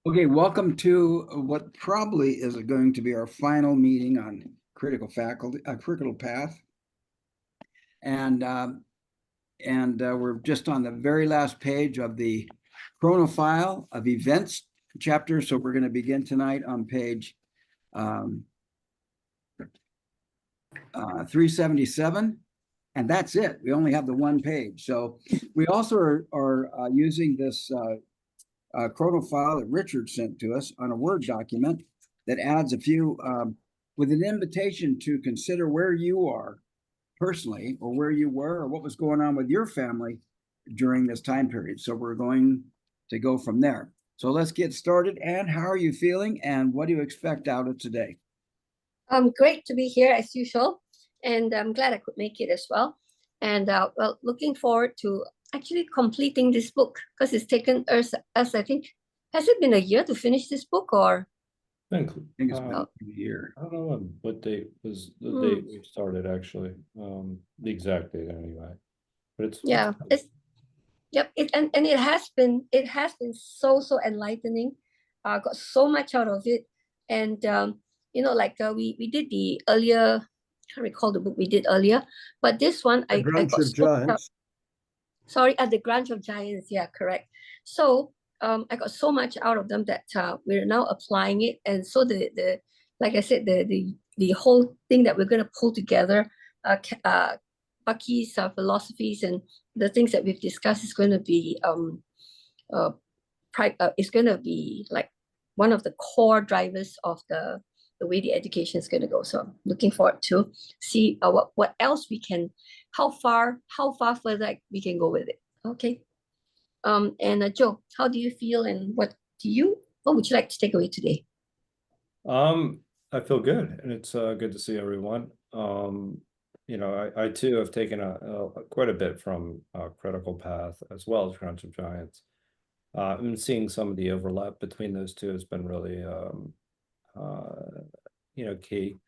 Okay, welcome to what probably is going to be our final meeting on critical path, and we're just on the very last page of the chronophile of events chapter. So we're going to begin tonight on page 377, and that's it. We only have the one page. So we also are using this chronophile that Richard sent to us on a Word document that adds a few, with an invitation to consider where you are personally, or where you were, or what was going on with your family during this time period. So we're going to go from there. So let's get started. Anne, how are you feeling, and what do you expect out of today? Great to be here as usual, and I'm glad I could make it as well. And well, looking forward to actually completing this book, because it's taken us I think, has it been a year to finish this book, or? I think It's been a year. I don't know what date was the date we started actually. The exact date anyway. But it's yep, and it has been so enlightening. Got so much out of it. And like we did the earlier, I can't recall the book we did earlier, but this one I got Grunch of so much out. Giants. Sorry, the Grunch of Giants, yeah, correct. So I got so much out of them that we're now applying it. And so the like I said, the whole thing that we're going to pull together, Bucky's philosophies and the things that we've discussed is going to be is going to be like one of the core drivers of the way the education is going to go. So I'm looking forward to see what else we can, how far further we can go with it. Okay. And Joe, how do you feel, and what would you like to take away today? I feel good, and it's good to see everyone. I too have taken quite a bit from Critical Path as well as Crunch of Giants. And seeing some of the overlap between those two has been really key,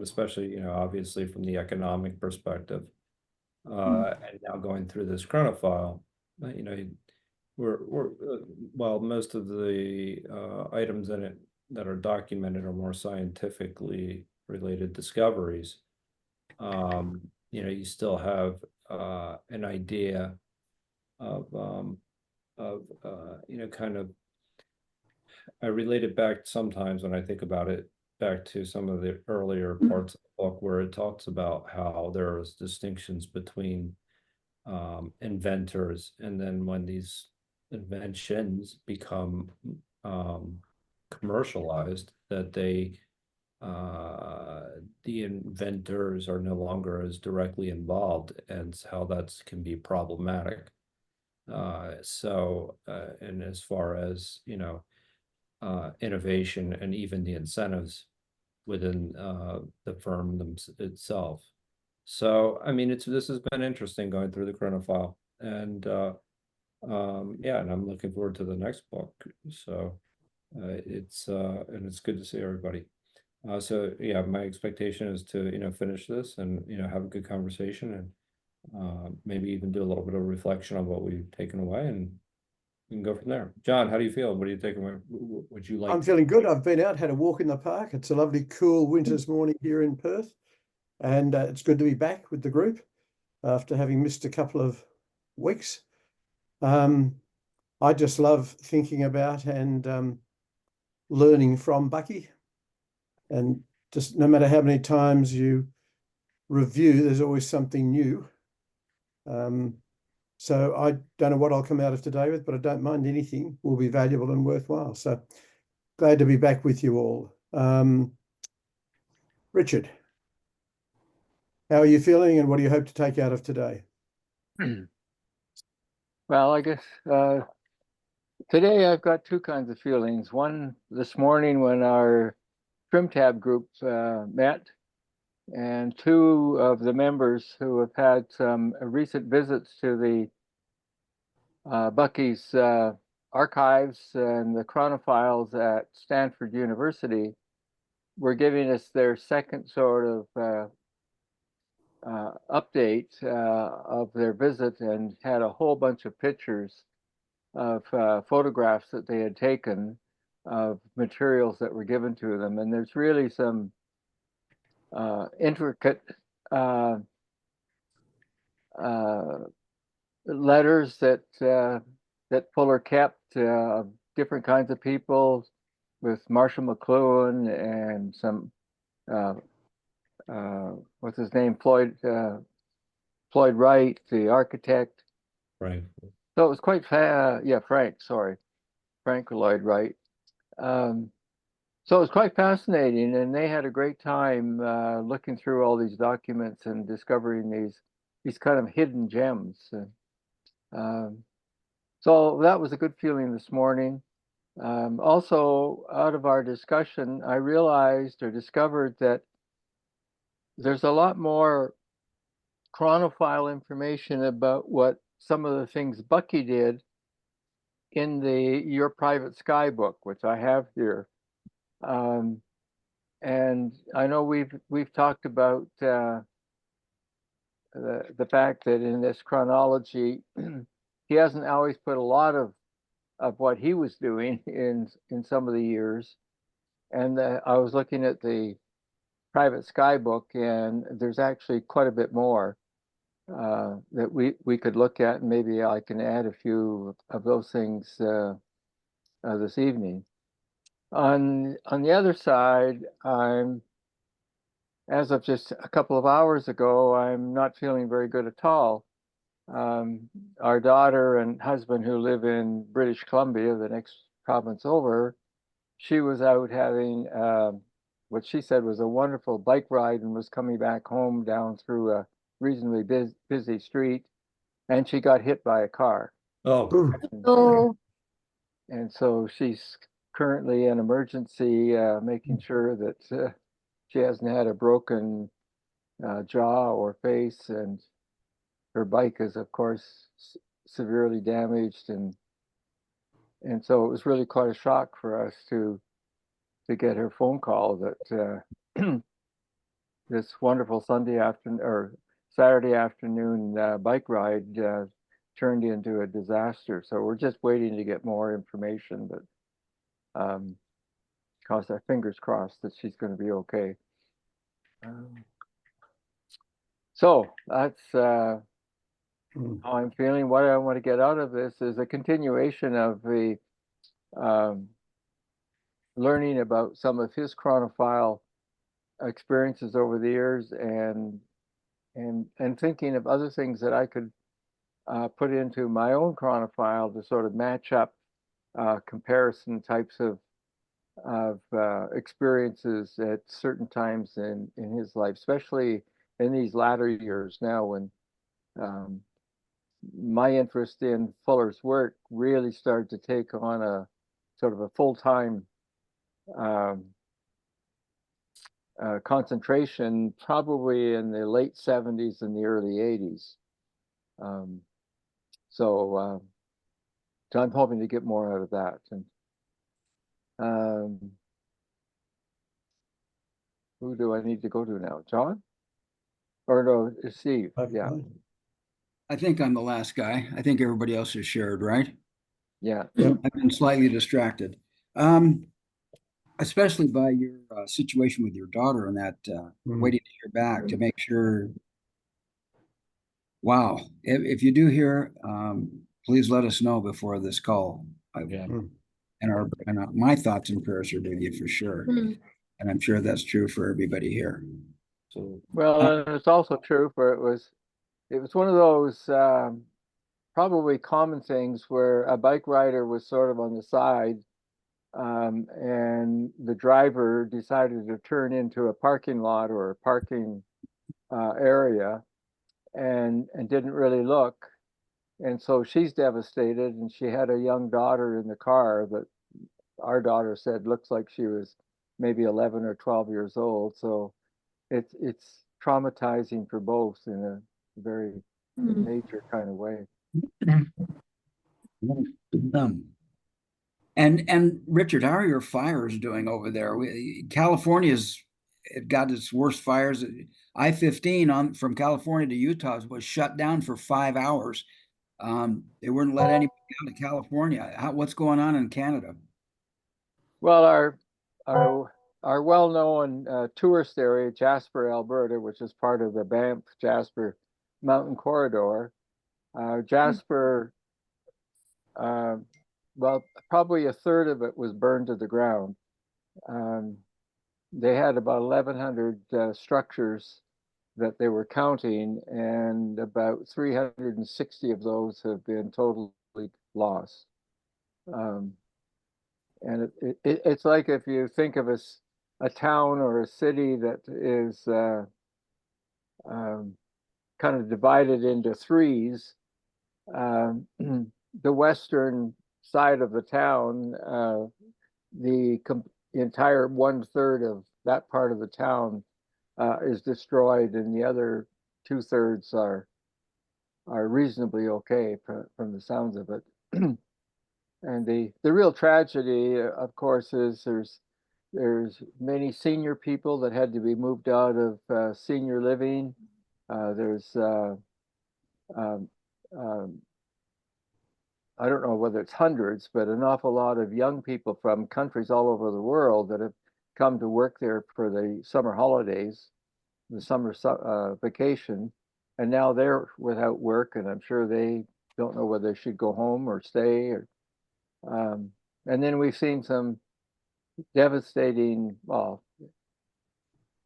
especially obviously from the economic perspective. And now going through this chronophile, we're while most of the items in it that are documented are more scientifically related discoveries, you still have an idea of kind of, I relate it back sometimes when I think about it back to some of the earlier parts of the book where it talks about how there's distinctions between inventors, and then when these inventions become commercialized, that the inventors are no longer as directly involved, and how that can be problematic. And as far as innovation and even the incentives within the firm itself. So I mean, this has been interesting going through the chronophile, and and I'm looking forward to the next book. So it's good to see everybody. So yeah, my expectation is to finish this and have a good conversation, and maybe even do a little bit of reflection on what we've taken away, and we can go from there. John, how do you feel? What are you taking away? Would you like? I'm feeling good. I've been out, had a walk in the park. It's a lovely, cool winter's morning here in Perth, and it's good to be back with the group after having missed a couple of weeks. I just love thinking about and learning from Bucky, and just no matter how many times you review, there's always something new. So I don't know what I'll come out of today with, but I don't mind anything will be valuable and worthwhile. So glad to be back with you all. Richard, how are you feeling, and what do you hope to take out of today? Well, I guess today I've got two kinds of feelings. One, this morning when our trim tab group met, and two of the members who have had some recent visits to the Bucky's archives and the chronophiles at Stanford University were giving us their second sort of update of their visit, and had a whole bunch of pictures photographs that they had taken of materials that were given to them, and there's really some intricate letters that Fuller kept of different kinds of people, with Marshall McLuhan and some what's his name, Floyd Wright, the architect. Right. So it was quite Frank Lloyd Wright. So it was quite fascinating, and they had a great time looking through all these documents and discovering these kind of hidden gems. So that was a good feeling this morning. Also, out of our discussion, I realized or discovered that there's a lot more chronophile information about what some of the things Bucky did in the Your Private Sky book, which I have here. And I know we've talked about the fact that in this chronology, he hasn't always put a lot of what he was doing in some of the years. And I was looking at the Private Sky book, and there's actually quite a bit more that we could look at, and maybe I can add a few of those things this evening. On the other side, as of just a couple of hours ago, I'm not feeling very good at all. Our daughter and husband, who live in British Columbia, the next province over, she was out having what she said was a wonderful bike ride, and was coming back home down through a reasonably busy street, and she got hit by a car. Oh, So And so she's currently in emergency, making sure that she hasn't had a broken jaw or face, and her bike is, of course, severely damaged, and so it was really quite a shock for us to get her phone call that this wonderful Sunday afternoon or Saturday afternoon bike ride turned into a disaster. So we're just waiting to get more information, but cross our fingers crossed that she's going to be okay. So that's how I'm feeling. What I want to get out of this is a continuation of the learning about some of his chronophile experiences over the years, and thinking of other things that I could put into my own chronophile to sort of match up comparison types of experiences at certain times in his life, especially in these latter years now, when my interest in Fuller's work really started to take on a sort of a full-time concentration, probably in the late 70s and the early 80s. So I'm hoping to get more out of that. And who do I need to go to now? John? Or no, Steve? Yeah. I think I'm the last guy. I think everybody else is shared, right? Yeah. I've been slightly distracted, especially by your situation with your daughter and that waiting to hear back to make sure. Wow. If you do hear, please let us know before this call. And my thoughts and prayers are with you for sure. And I'm sure that's true for everybody here. So, well, it's also true for it was one of those probably common things where a bike rider was sort of on the side, and the driver decided to turn into a parking lot or a parking area, and didn't really look. And so she's devastated, and she had a young daughter in the car that our daughter said looks like she was maybe 11 or 12 years old. So it's traumatizing for both in a very major kind of way. And Richard, how are your fires doing over there? California's got its worst fires. I-15 from California to Utah was shut down for 5 hours. They wouldn't let anybody out of California. What's going on in Canada? Well, our well-known tourist area, Jasper, Alberta, which is part of the Banff Jasper Mountain Corridor. Jasper, well, probably a third of it was burned to the ground. They had about 1,100 structures that they were counting, and about 360 of those have been totally lost. And it's like if you think of a town or a city that is kind of divided into threes. The western side of the town, the entire 1/3 of that part of the town is destroyed, and the other 2/3 are reasonably okay from the sounds of it. And the real tragedy, of course, is there's many senior people that had to be moved out of senior living. There's I don't know whether it's hundreds, but an awful lot of young people from countries all over the world that have come to work there for the summer holidays, the summer vacation, and now they're without work, and I'm sure they don't know whether they should go home or stay. And then we've seen some devastating, well,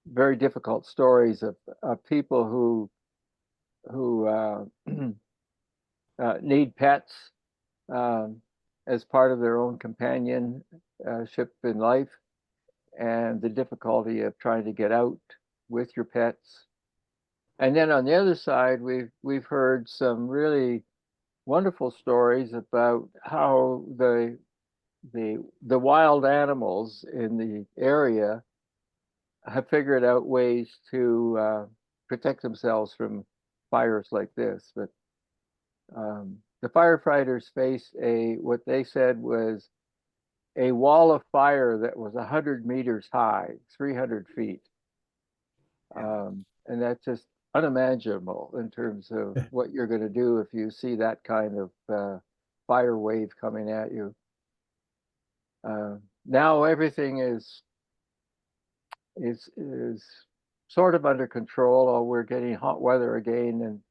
very difficult stories of people who need pets as part of their own companionship in life, and the difficulty of trying to get out with your pets. And then on the other side, we've heard some really wonderful stories about how the wild animals in the area have figured out ways to protect themselves from fires like this. But the firefighters faced what they said was a wall of fire that was 100 meters high, 300 feet. And that's just unimaginable in terms of what you're going to do if you see that kind of fire wave coming at you. Now everything is sort of under control, or we're getting hot weather again, and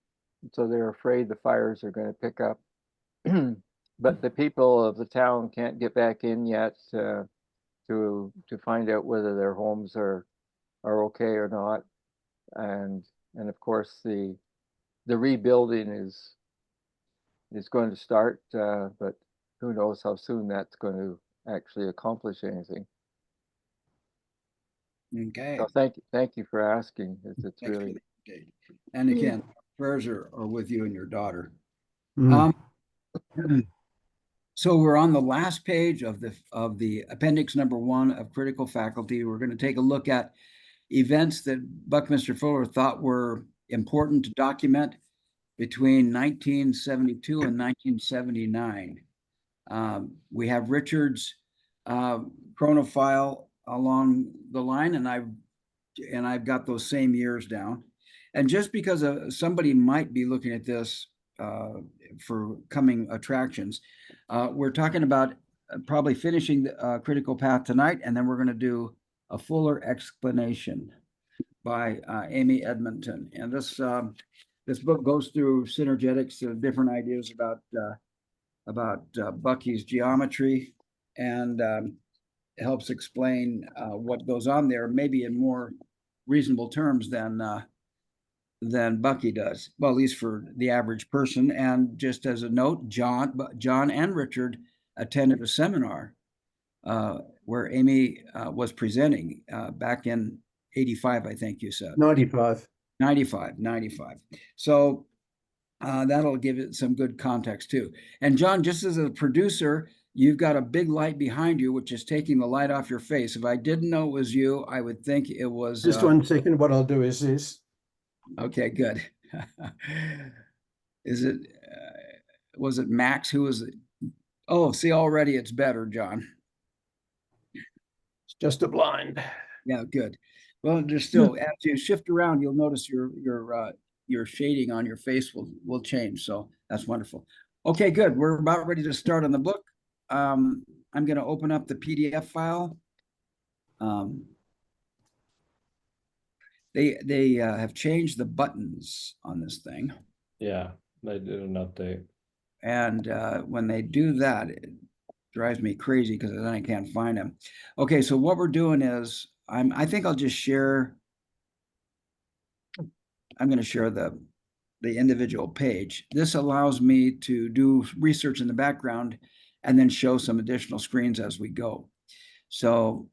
so they're afraid the fires are going to pick up. But the people of the town can't get back in yet to find out whether their homes are okay or not. And of course the rebuilding is going to start, but who knows how soon that's going to actually accomplish anything. Okay. So thank you for asking. It's really. And again, prayers are with you and your daughter. Mm. So we're on the last page of the appendix number 1 of critical faculty. We're going to take a look at events that Buckminster Fuller thought were important to document between 1972 and 1979. We have Richard's chronophile along the line, and I've got those same years down. And just because somebody might be looking at this for coming attractions, we're talking about probably finishing the critical path tonight, and then we're going to do a fuller explanation by Amy Edmonton. And this book goes through synergetics, different ideas about Bucky's geometry, and helps explain what goes on there, maybe in more reasonable terms than Bucky does. Well, at least for the average person. And just as a note, John and Richard attended a seminar where Amy was presenting back in 85, I think you said. 95. 95. So that'll give it some good context too. And John, just as a producer, you've got a big light behind you, which is taking the light off your face. If I didn't know it was you, I would think it was. Just 1 second. What I'll do is this. Okay, good. Is it, was it Max? Who was it? Oh, see, already it's better, John. It's just a blind. Yeah, good. Well, there's still, as you shift around, you'll notice your shading on your face will change. So That's wonderful. Okay, good. We're about ready to start on the book. I'm going to open up the PDF file. They have changed the buttons on this thing. Yeah, they did an update. And when they do that, it drives me crazy because then I can't find them. Okay, so what we're doing is I think I'll just share. I'm going to share the individual page. This allows me to do research in the background and then show some additional screens as we go. So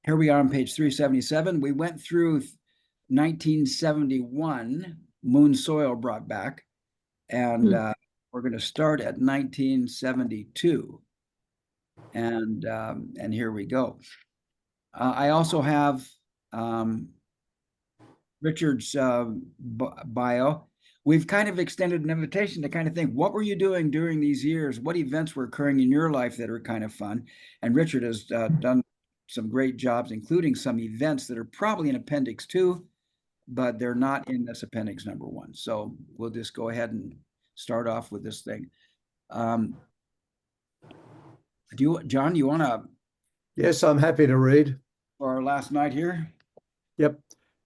here we are on page 377. We went through 1971, moon soil brought back, and we're going to start at 1972. And here we go. I also have Richard's bio. We've kind of extended an invitation to kind of think, what were you doing during these years? What events were occurring in your life that are kind of fun? And Richard has done some great jobs, including some events that are probably in Appendix 2, but they're not in this Appendix number 1. So we'll just go ahead and start off with this thing. John, you want to? Yes, I'm happy to read. For our last night here? Yep.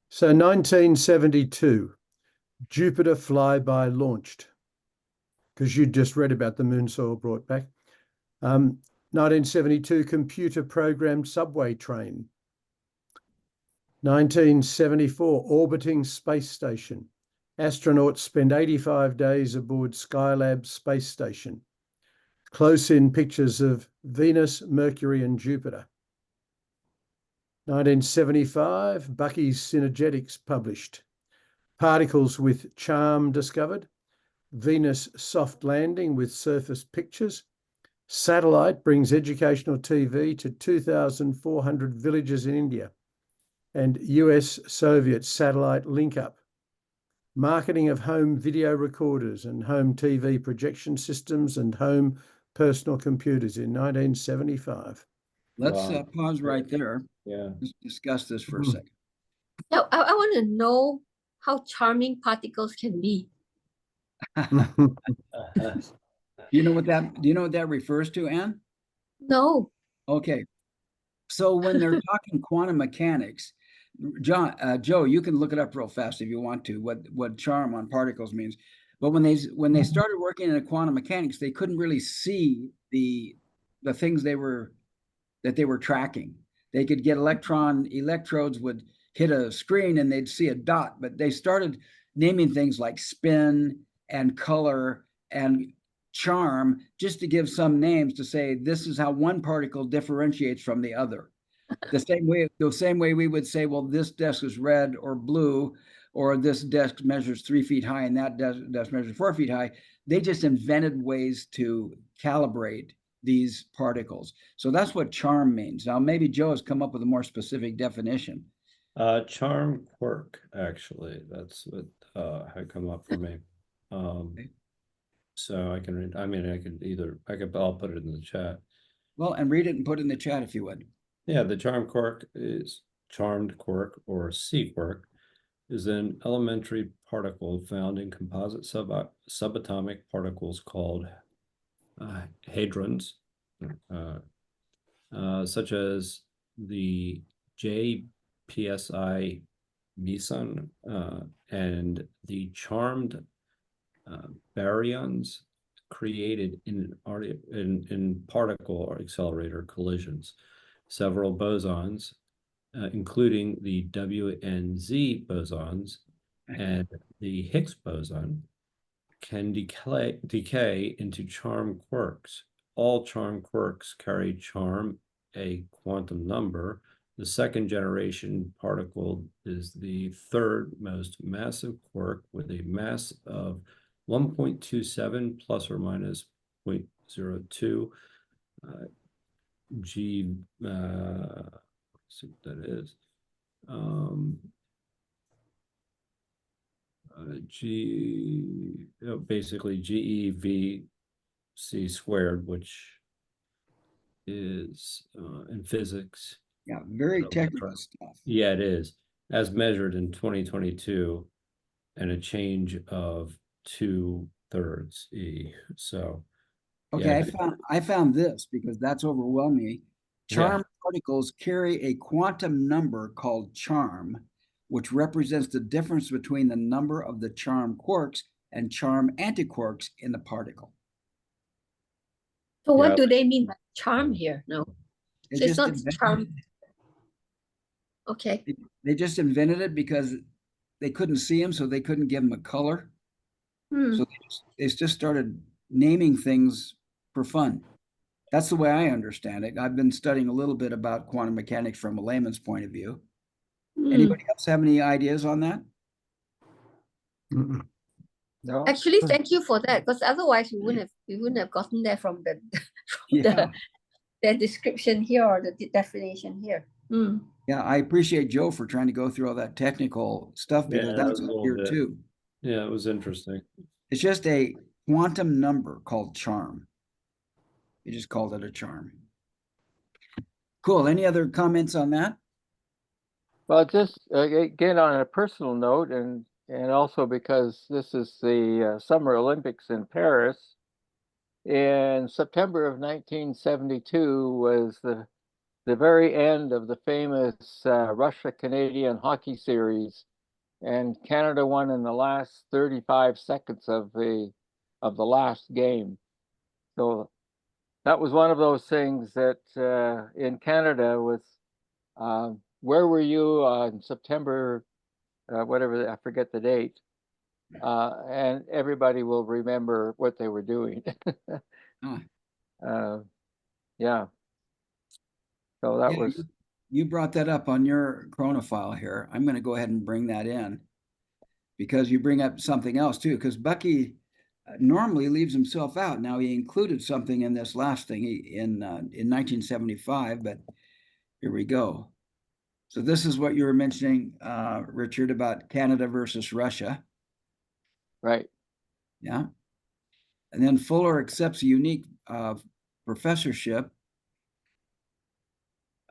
So 1972, Jupiter flyby launched, because you just read about the moon soil brought back. 1972, computer programmed subway train. 1974, orbiting space station. Astronauts spend 85 days aboard Skylab space station. Close-in pictures of Venus, Mercury, and Jupiter. 1975, Bucky's Synergetics published. Particles with charm discovered. Venus soft landing with surface pictures. Satellite brings educational TV to 2,400 villages in India. And US-Soviet satellite link-up. Marketing of home video recorders and home TV projection systems and home personal computers in 1975. Let's Wow. pause right there. Yeah. Let's discuss this for a second. Now, I want to know how charming particles can be. Do you know what that refers to, Anne? No. Okay. So when they're talking quantum mechanics, Joe, you can look it up real fast if you want to, what charm on particles means. But when they started working in quantum mechanics, they couldn't really see the things that they were tracking. They could get electrodes would hit a screen and they'd see a dot, but they started naming things like spin and color and charm just to give some names to say this is how one particle differentiates from the other. The same way we would say, well, this desk is red or blue, or this desk measures 3 feet high and that desk measures 4 feet high. They just invented ways to calibrate these particles. So that's what charm means. Now, maybe Joe has come up with a more specific definition. Charm quirk, actually. That's what had come up for me. So I can read, I'll put it in the chat. Well, and read it and put it in the chat if you would. Yeah, the charmed quark or C-quark is an elementary particle found in composite subatomic particles called hadrons, such as the JPSI meson and the charmed baryons created in particle accelerator collisions. Several bosons, including the WNZ bosons and the Higgs boson, can decay into charm quarks. All charm quarks carry charm, a quantum number. The second generation particle is the third most massive quark with a mass of 1.27 plus or minus 0.02 G, see what that is. Basically GeVC squared, which is in physics. Yeah, very technical stuff. Yeah, it is. As measured in 2022, and a change of 2 thirds E. So Okay, yeah, I found this because that's overwhelming. Yeah. Charm particles carry a quantum number called charm, which represents the difference between the number of the charm quarks and charm antiquarks in the particle. So what Yeah. do they mean by charm here? No. They So it's just not invented charm. it. Okay. They just invented it because they couldn't see them, so they couldn't give them a color. Hmm. So they just started naming things for fun. That's the way I understand it. I've been studying a little bit about quantum mechanics from a layman's point of view. Hmm. Anybody else have any ideas on that? Mm-mm. No. Actually, thank you for that, because otherwise we wouldn't have gotten there from the Yeah. the description here or the definition here. Hmm. Yeah, I appreciate Joe for trying to go through all that technical stuff because Yeah, that's it was a up little here bit. too. Yeah, it was interesting. It's just a quantum number called charm. He just called it a charm. Cool. Any other comments on that? Well, just again on a personal note, and also because this is the Summer Olympics in Paris, in September of 1972 was the very end of the famous Russia-Canadian hockey series, and Canada won in the last 35 seconds of the last game. So that was one of those things that in Canada was. Where were you on September, whatever, I forget the date, and everybody will remember what they were doing. Huh. Yeah. So that Yeah, was, you brought that up on your chronophile here. I'm going to go ahead and bring that in because you bring up something else too. Because Bucky normally leaves himself out. Now he included something in this last thing in 1975, but here we go. So this is what you were mentioning, Richard, about Canada versus Russia. right. Yeah. And then Fuller accepts a unique professorship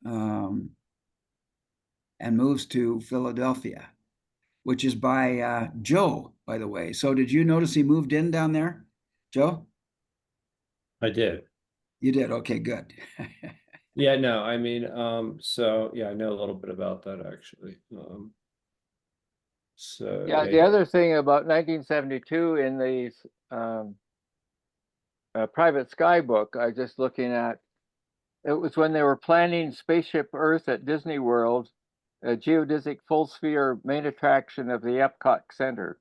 and moves to Philadelphia, which is by Joe, by the way. So did you notice he moved in down there, Joe? I did. You did. Okay, good. Yeah, no, I mean, so yeah, I know a little bit about that actually. So Yeah, the other thing about 1972 in the Private Sky book, I was just looking at, it was when they were planning Spaceship Earth at Disney World, a geodesic full sphere main attraction of the Epcot Center.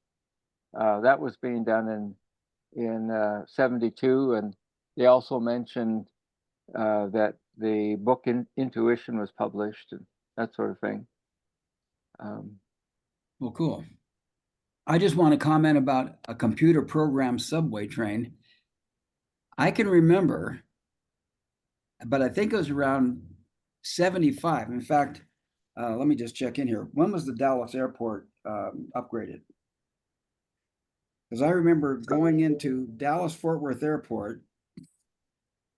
That was being done in 72, and they also mentioned that the book Intuition was published and that sort of thing. Well, cool. I just want to comment about a computer programmed subway train. I can remember, but I think it was around 75. In fact, let me just check in here. When was the Dallas airport upgraded? Because I remember going into Dallas Fort Worth Airport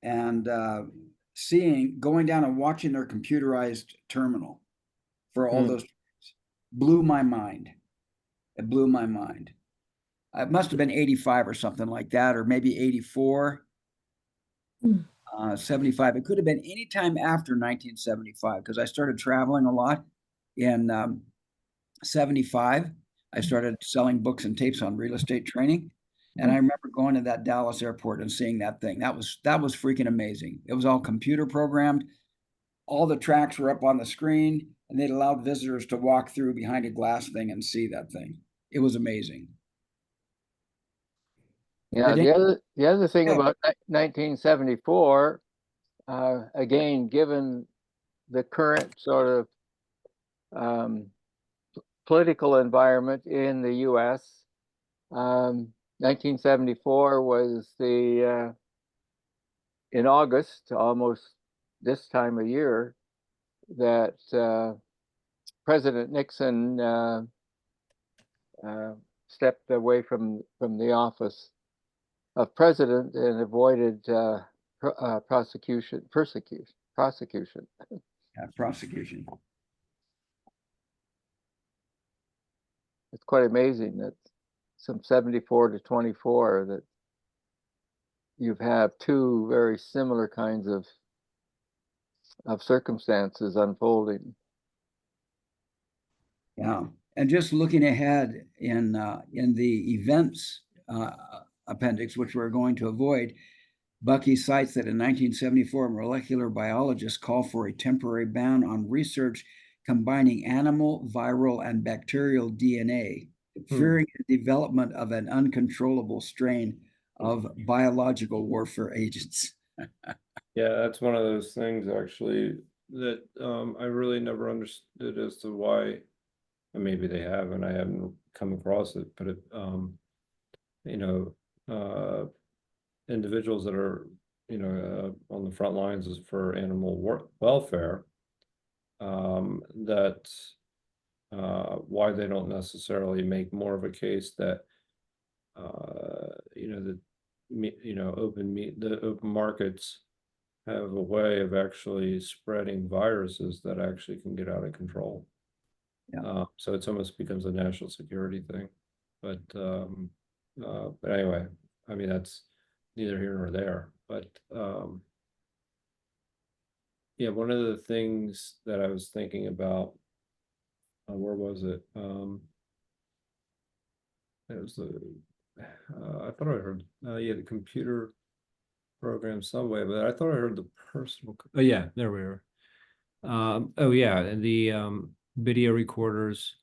and going down and watching their computerized terminal for all those trains. Blew my mind. It blew my mind. It must have been 85 or something like that, or maybe 84. 75. It could have been any time after 1975 because I started traveling a lot in 75. I started selling books and tapes on real estate training. And I remember going to that Dallas airport and seeing that thing. That was freaking amazing. It was all computer programmed. All the tracks were up on the screen, and they'd allowed visitors to walk through behind a glass thing and see that thing. It was amazing. Yeah, the other thing about 1974, again, given the current sort of political environment in the U.S., 1974 was in August, almost this time of year, that President Nixon stepped away from the office of president and avoided prosecution. Yeah, prosecution. It's quite amazing that some 74 to 24 that you have two very similar kinds of circumstances unfolding. Yeah, and just looking ahead in the events appendix, which we're going to avoid, Bucky cites that in 1974, molecular biologists called for a temporary ban on research combining animal, viral, and bacterial DNA, fearing the development of an uncontrollable strain of biological warfare agents. Yeah, that's one of those things actually that I really never understood as to why, and maybe they have, and I haven't come across it, but it, you know, individuals that are, you know, on the front lines is for animal welfare, that why they don't necessarily make more of a case that you know, that you know, the open markets have a way of actually spreading viruses that actually can get out of control. Yeah. So it's almost becomes a national security thing. But anyway, I mean, that's neither here nor there. But yeah, one of the things that I was thinking about, where was it? It was the I thought I heard yeah, the computer program some way, but I thought I heard the personal. Oh yeah, there we are. Oh yeah, and the video recorders,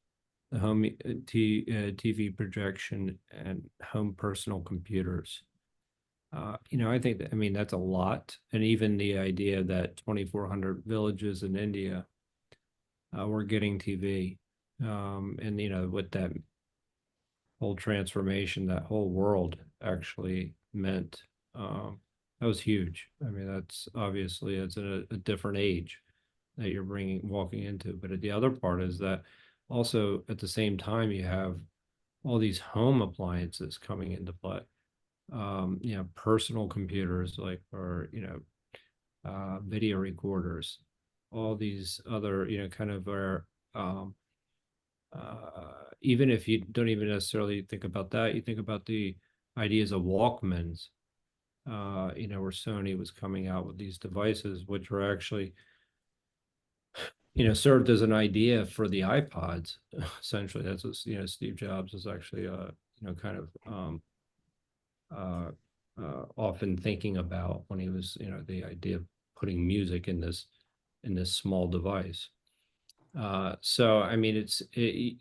the home TV projection, and home personal computers. You know, I think that, I mean, that's a lot. And even the idea that 2,400 villages in India were getting TV, and you know what that whole transformation, that whole world actually meant. That was huge. I mean, that's obviously it's a different age that you're walking into. But the other part is that also at the same time you have all these home appliances coming into play. You know, personal computers like, or you know, video recorders, all these other, you know, kind of are even if you don't even necessarily think about that, you think about the ideas of Walkmans, you know, where Sony was coming out with these devices, which were actually, you know, served as an idea for the iPods. Essentially, that's what, you know, Steve Jobs was actually, you know, kind of often thinking about when he was, you know, the idea of putting music in this small device. So I mean,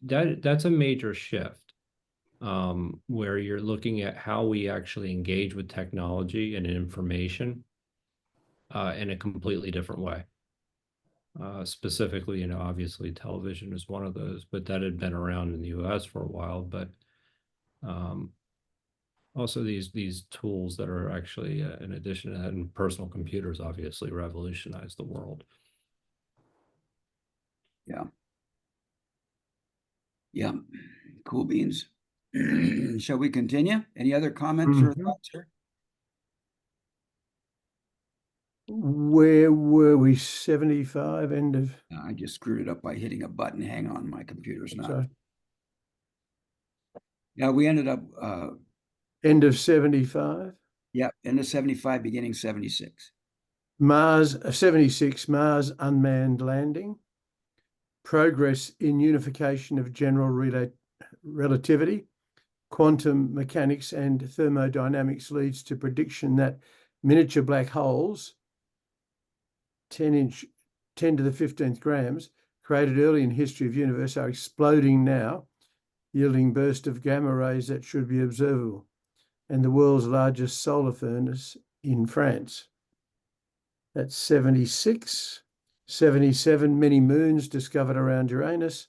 that's a major shift, where you're looking at how we actually engage with technology and information in a completely different way. Specifically, you know, obviously television is one of those, but that had been around in the US for a while. But also these tools that are actually, in addition to that, and personal computers obviously revolutionized the world. Yeah. Yeah. Cool beans. Shall we continue? Any other comments or thoughts here? Where were we? 75, end of. I just screwed it up by hitting a button. Hang on, my computer's not. Sorry. Yeah, we ended up End of 75. yeah, end of 75, beginning 76. Mars, 76, Mars unmanned landing. Progress in unification of general relativity, quantum mechanics, and thermodynamics leads to prediction that miniature black holes, 10 to the 15th grams, created early in history of universe, are exploding now, yielding bursts of gamma rays that should be observable, and the world's largest solar furnace in France. That's 76. 77, many moons discovered around Uranus.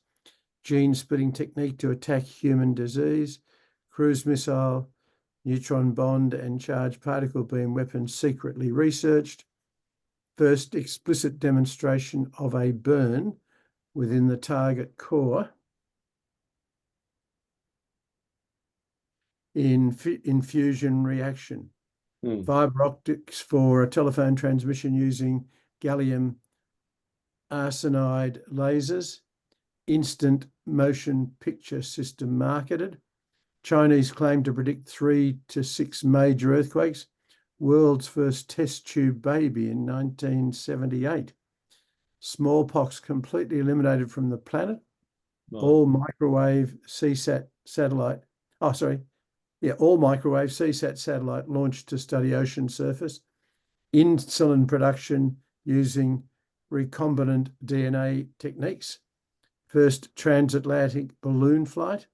Gene-splitting technique to attack human disease. Cruise missile, neutron bond, and charged particle beam weapons secretly researched. First explicit demonstration of a burn within the target core. In fusion reaction. Fiber optics for a telephone transmission using gallium arsenide lasers. Instant motion picture system marketed. Chinese claim to predict 3 to 6 major earthquakes. World's first test tube baby in 1978. Smallpox completely eliminated from the planet. All microwave CSAT satellite. Oh, sorry. Yeah, all microwave CSAT satellite launched to study ocean surface. Insulin production using recombinant DNA techniques. First transatlantic balloon flight.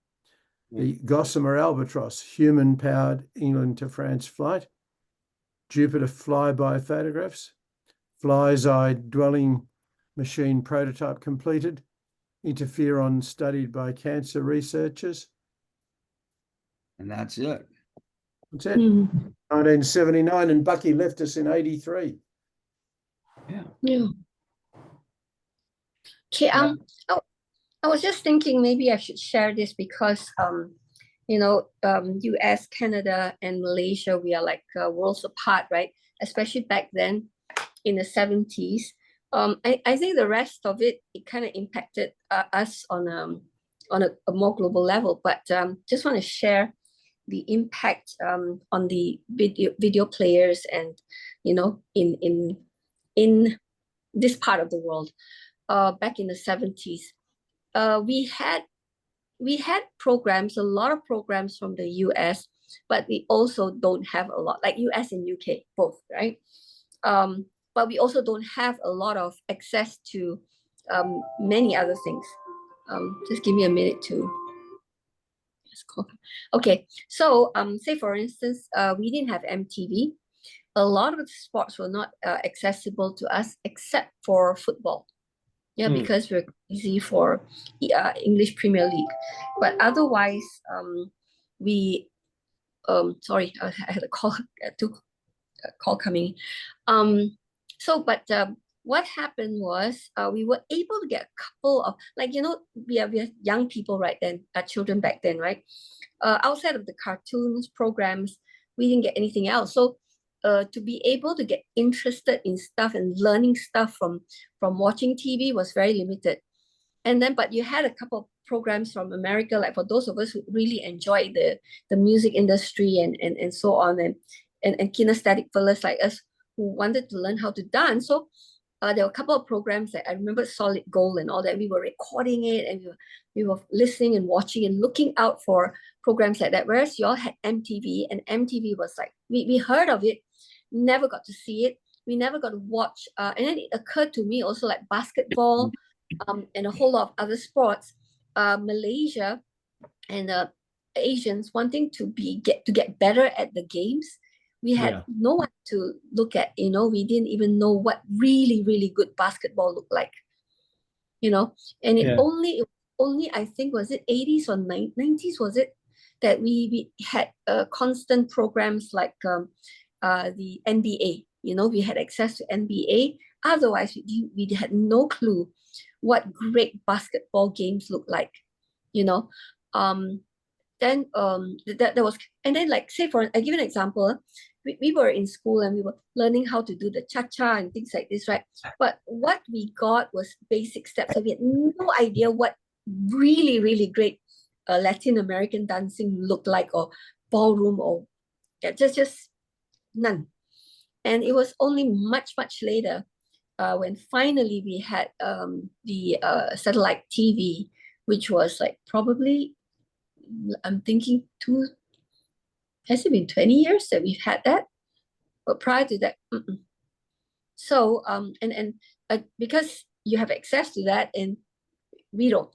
The Gossamer Albatross, human-powered England to France flight. Jupiter flyby photographs. Fly's eye dwelling machine prototype completed. Interferon studied by cancer researchers. And that's it. That's it. 1979, and Bucky left us in 83. Yeah. Yeah. Okay, I was just thinking maybe I should share this because US, Canada, and Malaysia, we are like worlds apart, right? Especially back then in the 70s. I think the rest of it kind of impacted us on a more global level, but just want to share the impact on the video players and in this part of the world. Back in the 70s, we had programs, a lot of programs from the US, but we also don't have a lot, like US and UK both, right? But we also don't have a lot of access to many other things. Just give me a minute to. Okay, so say for instance, we didn't have MTV. A lot of the sports were not accessible to us except for football. Yeah, because we're easy for English Premier League. But otherwise, sorry, I had a call, call coming. What happened was we were able to get a couple of, we are young people right then, children back then, right? Outside of the cartoons, programs, we didn't get anything else. So to be able to get interested in stuff and learning stuff from watching TV was very limited. And then, but you had a couple of programs from America, like for those of us who really enjoyed the music industry and so on, and kinesthetic fellas like us who wanted to learn how to dance. So there were a couple of programs that I remember, Solid Gold and all that. We were recording it and we were listening and watching and looking out for programs like that. Whereas you all had MTV, and MTV was like, we heard of it, never got to see it. We never got to watch. And then it occurred to me also, like basketball and a whole lot of other sports. Malaysia and Asians wanting to get better at the games. We had no one to look at, we didn't even know what really, really good basketball looked like, and it only, I think, was it 80s or 90s, was it, that we had constant programs like the NBA, we had access to NBA. Otherwise, we had no clue what great basketball games look like, Then that was, and then like, say I give an example, we were in school and we were learning how to do the cha-cha and things like this, right? But what we got was basic steps. So we had no idea what really, really great Latin American dancing looked like, or ballroom, or just none. And it was only much, much later when finally we had the satellite TV, which was like probably, I'm thinking has it been 20 years that we've had that? But prior to that, So, because you have access to that and we don't,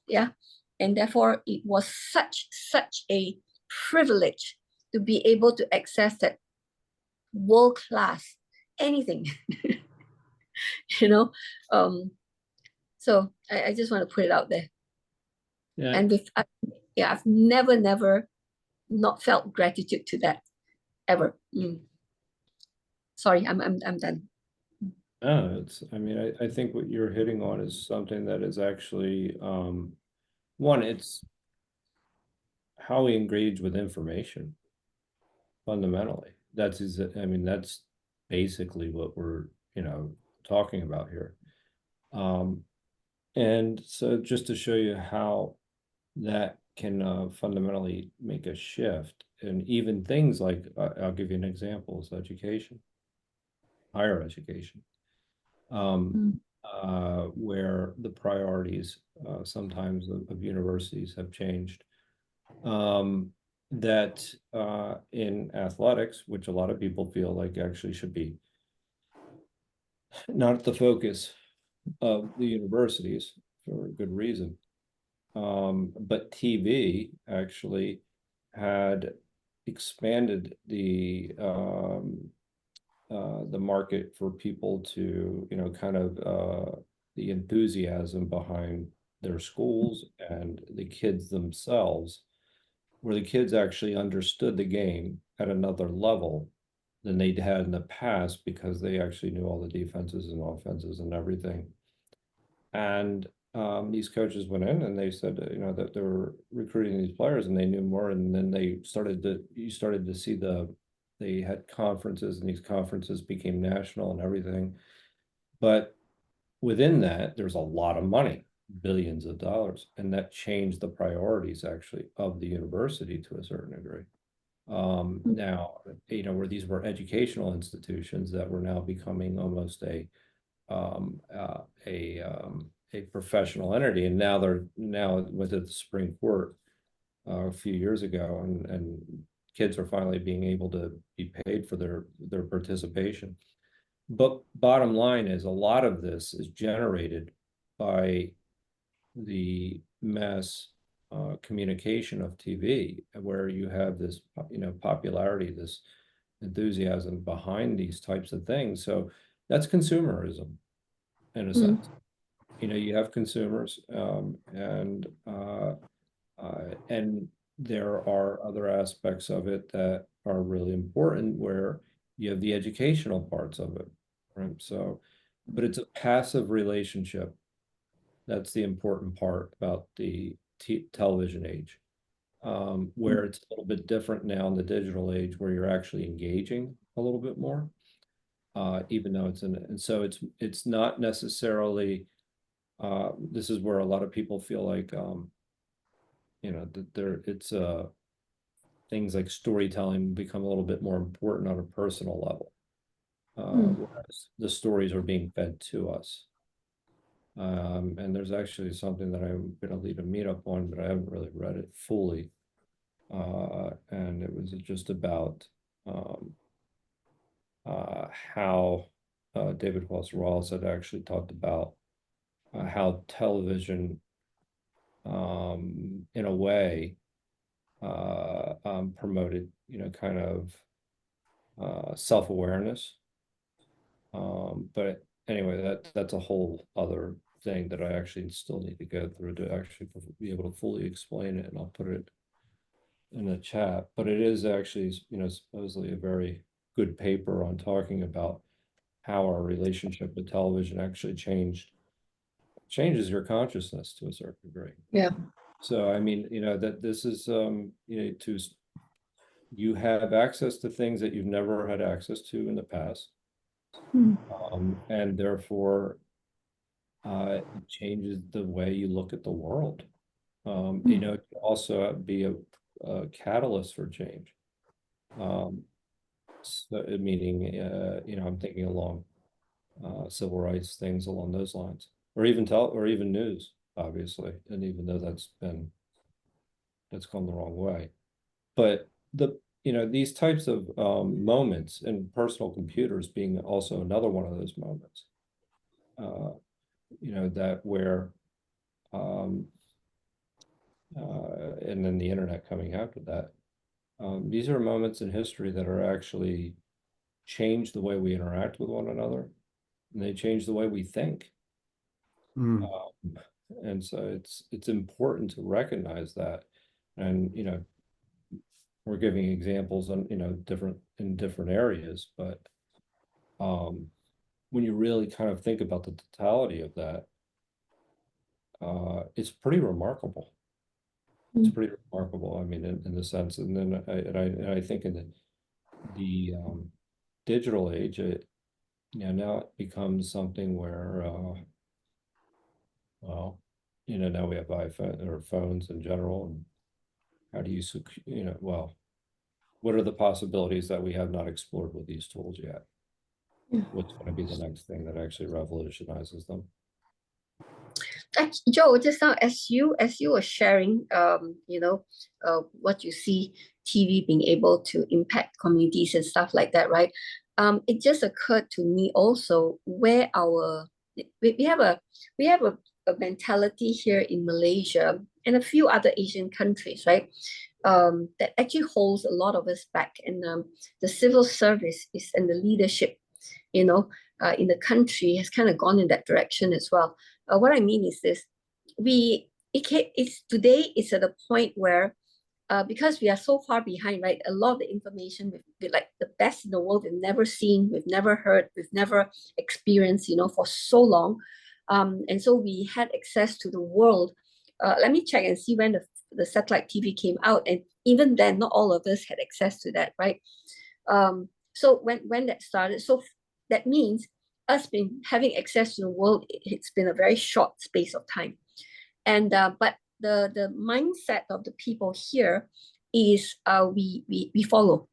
and therefore it was such a privilege to be able to access that world-class anything, So I just want to put it out there. Yeah. And I've never not felt gratitude to that ever. Sorry, I'm done. No, I think what you're hitting on is something that is actually, one, it's how we engage with information fundamentally. That's basically what we're, talking about here. And so just to show you how that can fundamentally make a shift. And even things like, I'll give you an example, is education, higher education, where the priorities sometimes of universities have changed. That in athletics, which a lot of people feel like actually should be not the focus of the universities for a good reason. But TV actually had expanded the market for people to, kind of the enthusiasm behind their schools and the kids themselves, where the kids actually understood the game at another level than they'd had in the past because they actually knew all the defenses and offenses and everything. And these coaches went in and they said, that they were recruiting these players and they knew more. And then you started to see they had conferences, and these conferences became national and everything. But within that, there's a lot of money, billions of dollars, and that changed the priorities actually of the university to a certain degree. Now, where these were educational institutions that were now becoming almost a professional entity, and now went to the Supreme Court a few years ago, and kids are finally being able to be paid for their participation. But bottom line is, a lot of this is generated by the mass communication of TV, where you have this popularity, this enthusiasm behind these types of things. So that's consumerism in a sense. You have consumers, and there are other aspects of it that are really important, where you have the educational parts of it, right? So, but it's a passive relationship. That's the important part about the television age, where it's a little bit different now in the digital age, where you're actually engaging a little bit more, even though and so it's not necessarily. This is where a lot of people feel like, that things like storytelling become a little bit more important on a personal level, whereas the stories are being fed to us. And there's actually something that I'm going to lead a meetup on, but I haven't really read it fully. And it was just about how David Foster-Wallace had actually talked about how television, in a way, promoted, kind of self-awareness. But anyway, that's a whole other thing that I actually still need to go through to actually be able to fully explain it, and I'll put it in the chat. But it is actually, supposedly a very good paper on talking about how our relationship with television actually changes your consciousness to a certain degree. Yeah. So I mean, that this is you have access to things that you've never had access to in the past. And therefore it changes the way you look at the world. It can also be a catalyst for change. So, meaning, I'm thinking along civil rights, things along those lines, or even news, obviously. And even though that's gone the wrong way, but these types of moments, and personal computers being also another one of those moments, that where and then the internet coming after that. These are moments in history that are actually change the way we interact with one another, and they change the way we think. And so it's important to recognize that. And we're giving examples on different areas, but when you really kind of think about the totality of that, it's pretty remarkable. It's pretty remarkable. I mean, in the sense, and then I think in the digital age, now it becomes something where, well, now we have iPhone or phones in general, and how do you, well, what are the possibilities that we have not explored with these tools yet? Yeah. What's going to be the next thing that actually revolutionizes them? Joe, just now as you were sharing, what you see TV being able to impact communities and stuff like that, right? It just occurred to me also where we have a mentality here in Malaysia and a few other Asian countries, right? That actually holds a lot of us back. And the civil service is and the leadership, in the country has kind of gone in that direction as well. What I mean is this: today it's at a point where, because we are so far behind, right? A lot of the information with like the best in the world we've never seen, we've never heard, we've never experienced, for so long, and so we had access to the world. Let me check and see when the satellite TV came out, and even then, not all of us had access to that, right? So when that started, so that means us having access to the world, it's been a very short space of time. And but the mindset of the people here is we follow.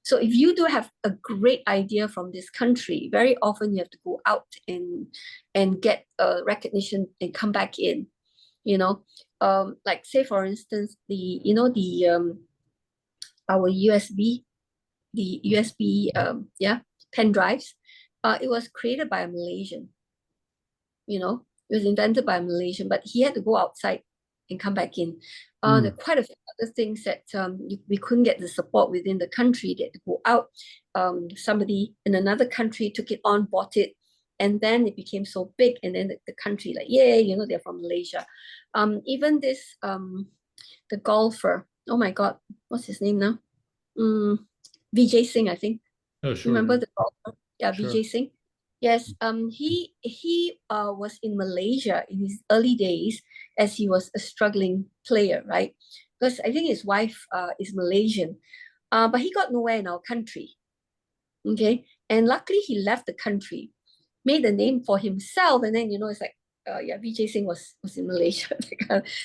So if you do have a great idea from this country, very often you have to go out and get recognition and come back in. Like say for instance, our USB, pen drives. It was created by a Malaysian. It was invented by a Malaysian, but he had to go outside and come back in. There are quite a few other things that we couldn't get the support within the country. They had to go out. Somebody in another country took it on, bought it, and then it became so big. And then the country, like, yay, they're from Malaysia. Even this, the golfer, oh my God, what's his name now? Vijay Singh, I think. Oh, sure. Remember the golfer? Yeah, Sure. Vijay Singh. Yes, he was in Malaysia in his early days as he was a struggling player, right? Because I think his wife is Malaysian, but he got nowhere in our country. Okay, and luckily he left the country, made a name for himself, and then it's like, Vijay Singh was in Malaysia.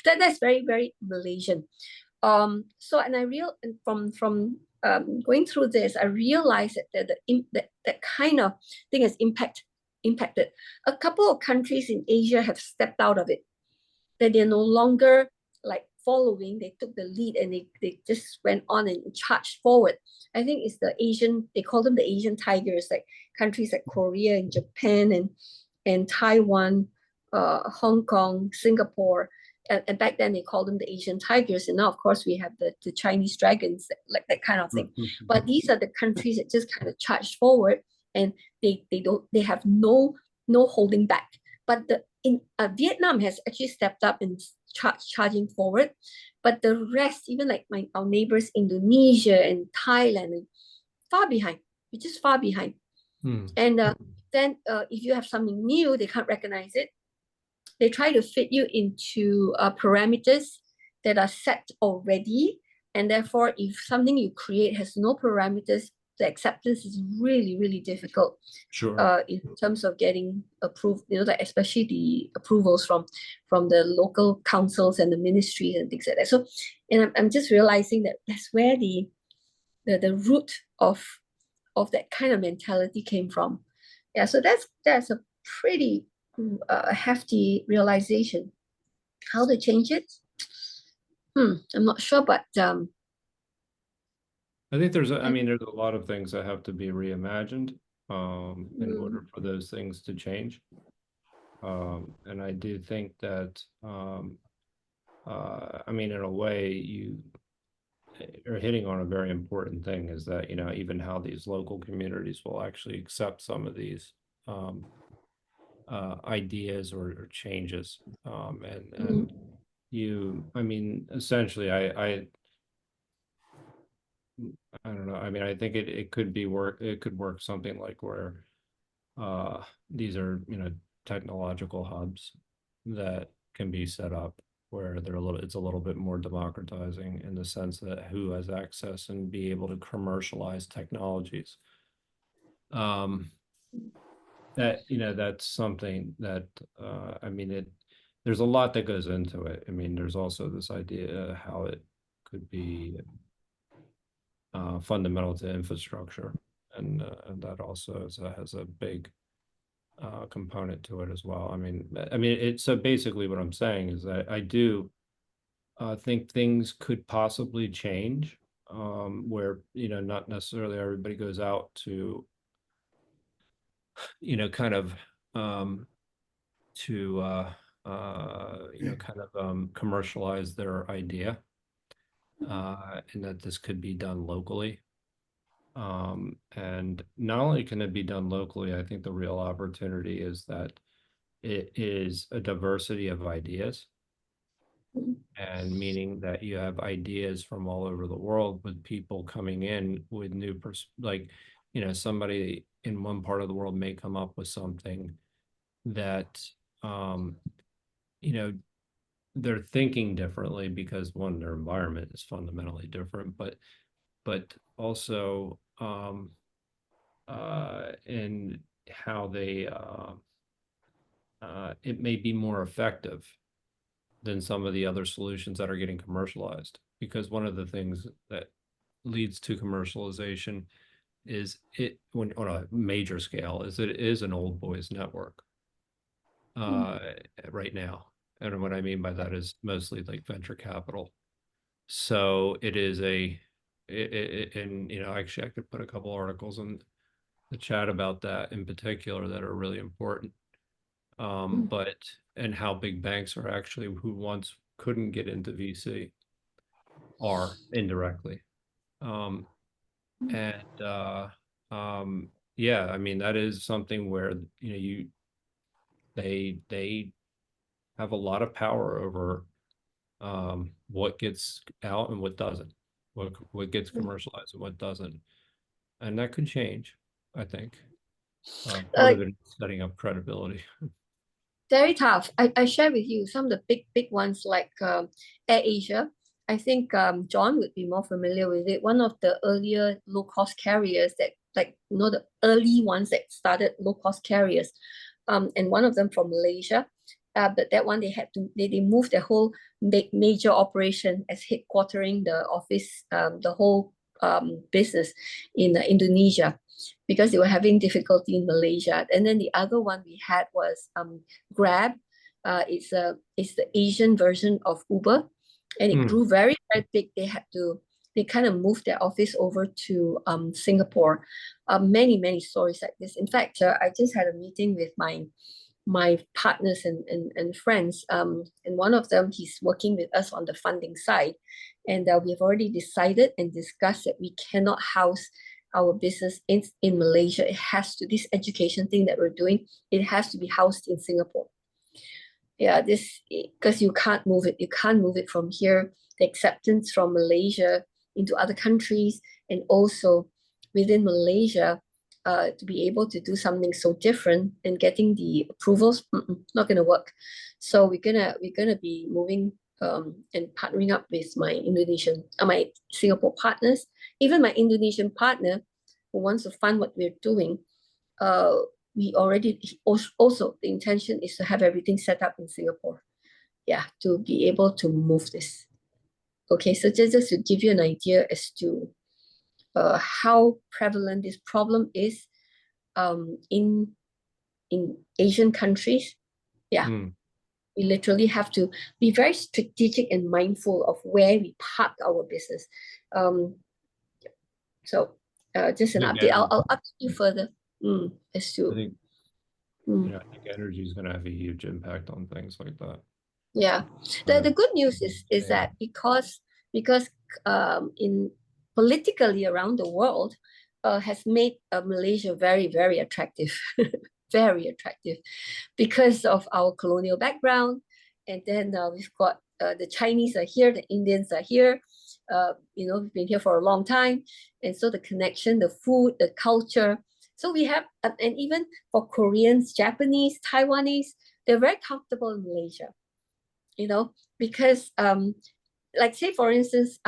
That's very, very Malaysian. So and from going through this, I realized that kind of thing has impacted. A couple of countries in Asia have stepped out of it, that they're no longer like following. They took the lead and they just went on and charged forward. I think it's the Asian, they call them the Asian tigers, like countries like Korea and Japan and Taiwan, Hong Kong, Singapore. And back then they called them the Asian tigers, and now of course we have the Chinese dragons, like that kind of thing. But these are the countries that just kind of charge forward, and they have no holding back. But Vietnam has actually stepped up and charging forward, but the rest, even like our neighbors Indonesia and Thailand, and far behind. We're just far behind. And then if you have something new, they can't recognize it. They try to fit you into parameters that are set already. And therefore, if something you create has no parameters, the acceptance is really, really difficult. Sure. In terms of getting approved, like especially the approvals from the local councils and the ministries and things like that. So, and I'm just realizing that that's where the root of that kind of mentality came from. Yeah, so that's a pretty hefty realization. How to change it? I'm not sure, but I think there's a lot of things that have to be reimagined in order for those things to change. And I do think that in a way you are hitting on a very important thing, is that even how these local communities will actually accept some of these ideas or changes, and essentially I don't know. I think it could work something like where these are technological hubs that can be set up where it's a little bit more democratizing in the sense that who has access and be able to commercialize technologies. That's something that there's a lot that goes into it. There's also this idea how it could be fundamental to infrastructure, and that also has a big component to it as well. I mean, so basically what I'm saying is that I do think things could possibly change, where, you know, not necessarily everybody goes out to, you know, kind of commercialize their idea, and that this could be done locally. And not only can it be done locally, I think the real opportunity is that it is a diversity of ideas, and meaning that you have ideas from all over the world, with people coming in with new like, you know, somebody in one part of the world may come up with something that, you know, they're thinking differently because, one, their environment is fundamentally different, but also in how they it may be more effective than some of the other solutions that are getting commercialized. Because one of the things that leads to commercialization is when on a major scale is it is an old boys network right now. And what I mean by that is mostly like venture capital. So it is and, you know, actually I could put a couple articles in the chat about that in particular that are really important. But, and how big banks are actually, who once couldn't get into VC, are indirectly. Yeah, I mean, that is something where, you know, they have a lot of power over what gets out and what doesn't, what gets commercialized and what doesn't, and that could change, I think. Part of it is setting up credibility. Very tough. I share with you some of the big ones like Air Asia. I think John would be more familiar with it. One of the earlier low-cost carriers that, like, you know, the early ones that started low-cost carriers, and one of them from Malaysia. But that one they moved their whole major operation as headquartering the office, the whole business in Indonesia, because they were having difficulty in Malaysia. And then the other one we had was Grab. It's the Asian version of Uber, and it grew very, very big. They kind of moved their office over to Singapore. Many stories like this. In fact, I just had a meeting with my partners and friends, and one of them, he's working with us on the funding side, and we've already decided and discussed that we cannot house our business in Malaysia. It has to, this education thing that we're doing, it has to be housed in Singapore. Yeah, because you can't move it from here. The acceptance from Malaysia into other countries, and also within Malaysia, to be able to do something so different and getting the approvals, not going to work. So we're gonna be moving and partnering up with my Singapore partners, even my Indonesian partner who wants to fund what we're doing. We already also, the intention is to have everything set up in Singapore, yeah, to be able to move this. Okay, so just to give you an idea as to how prevalent this problem is in Asian countries. Yeah, we literally have to be very strategic and mindful of where we park our business. So just an update. I'll update you further as to. I think, I think energy is going to have a huge impact on things like that. Yeah, the good news is that because in politically around the world has made Malaysia very, very attractive, very attractive, because of our colonial background. And then we've got the Chinese are here, the Indians are here. We've been here for a long time, and so the connection, the food, the culture. So we have, and even for Koreans, Japanese, Taiwanese, they're very comfortable in Malaysia. Because like, say for instance,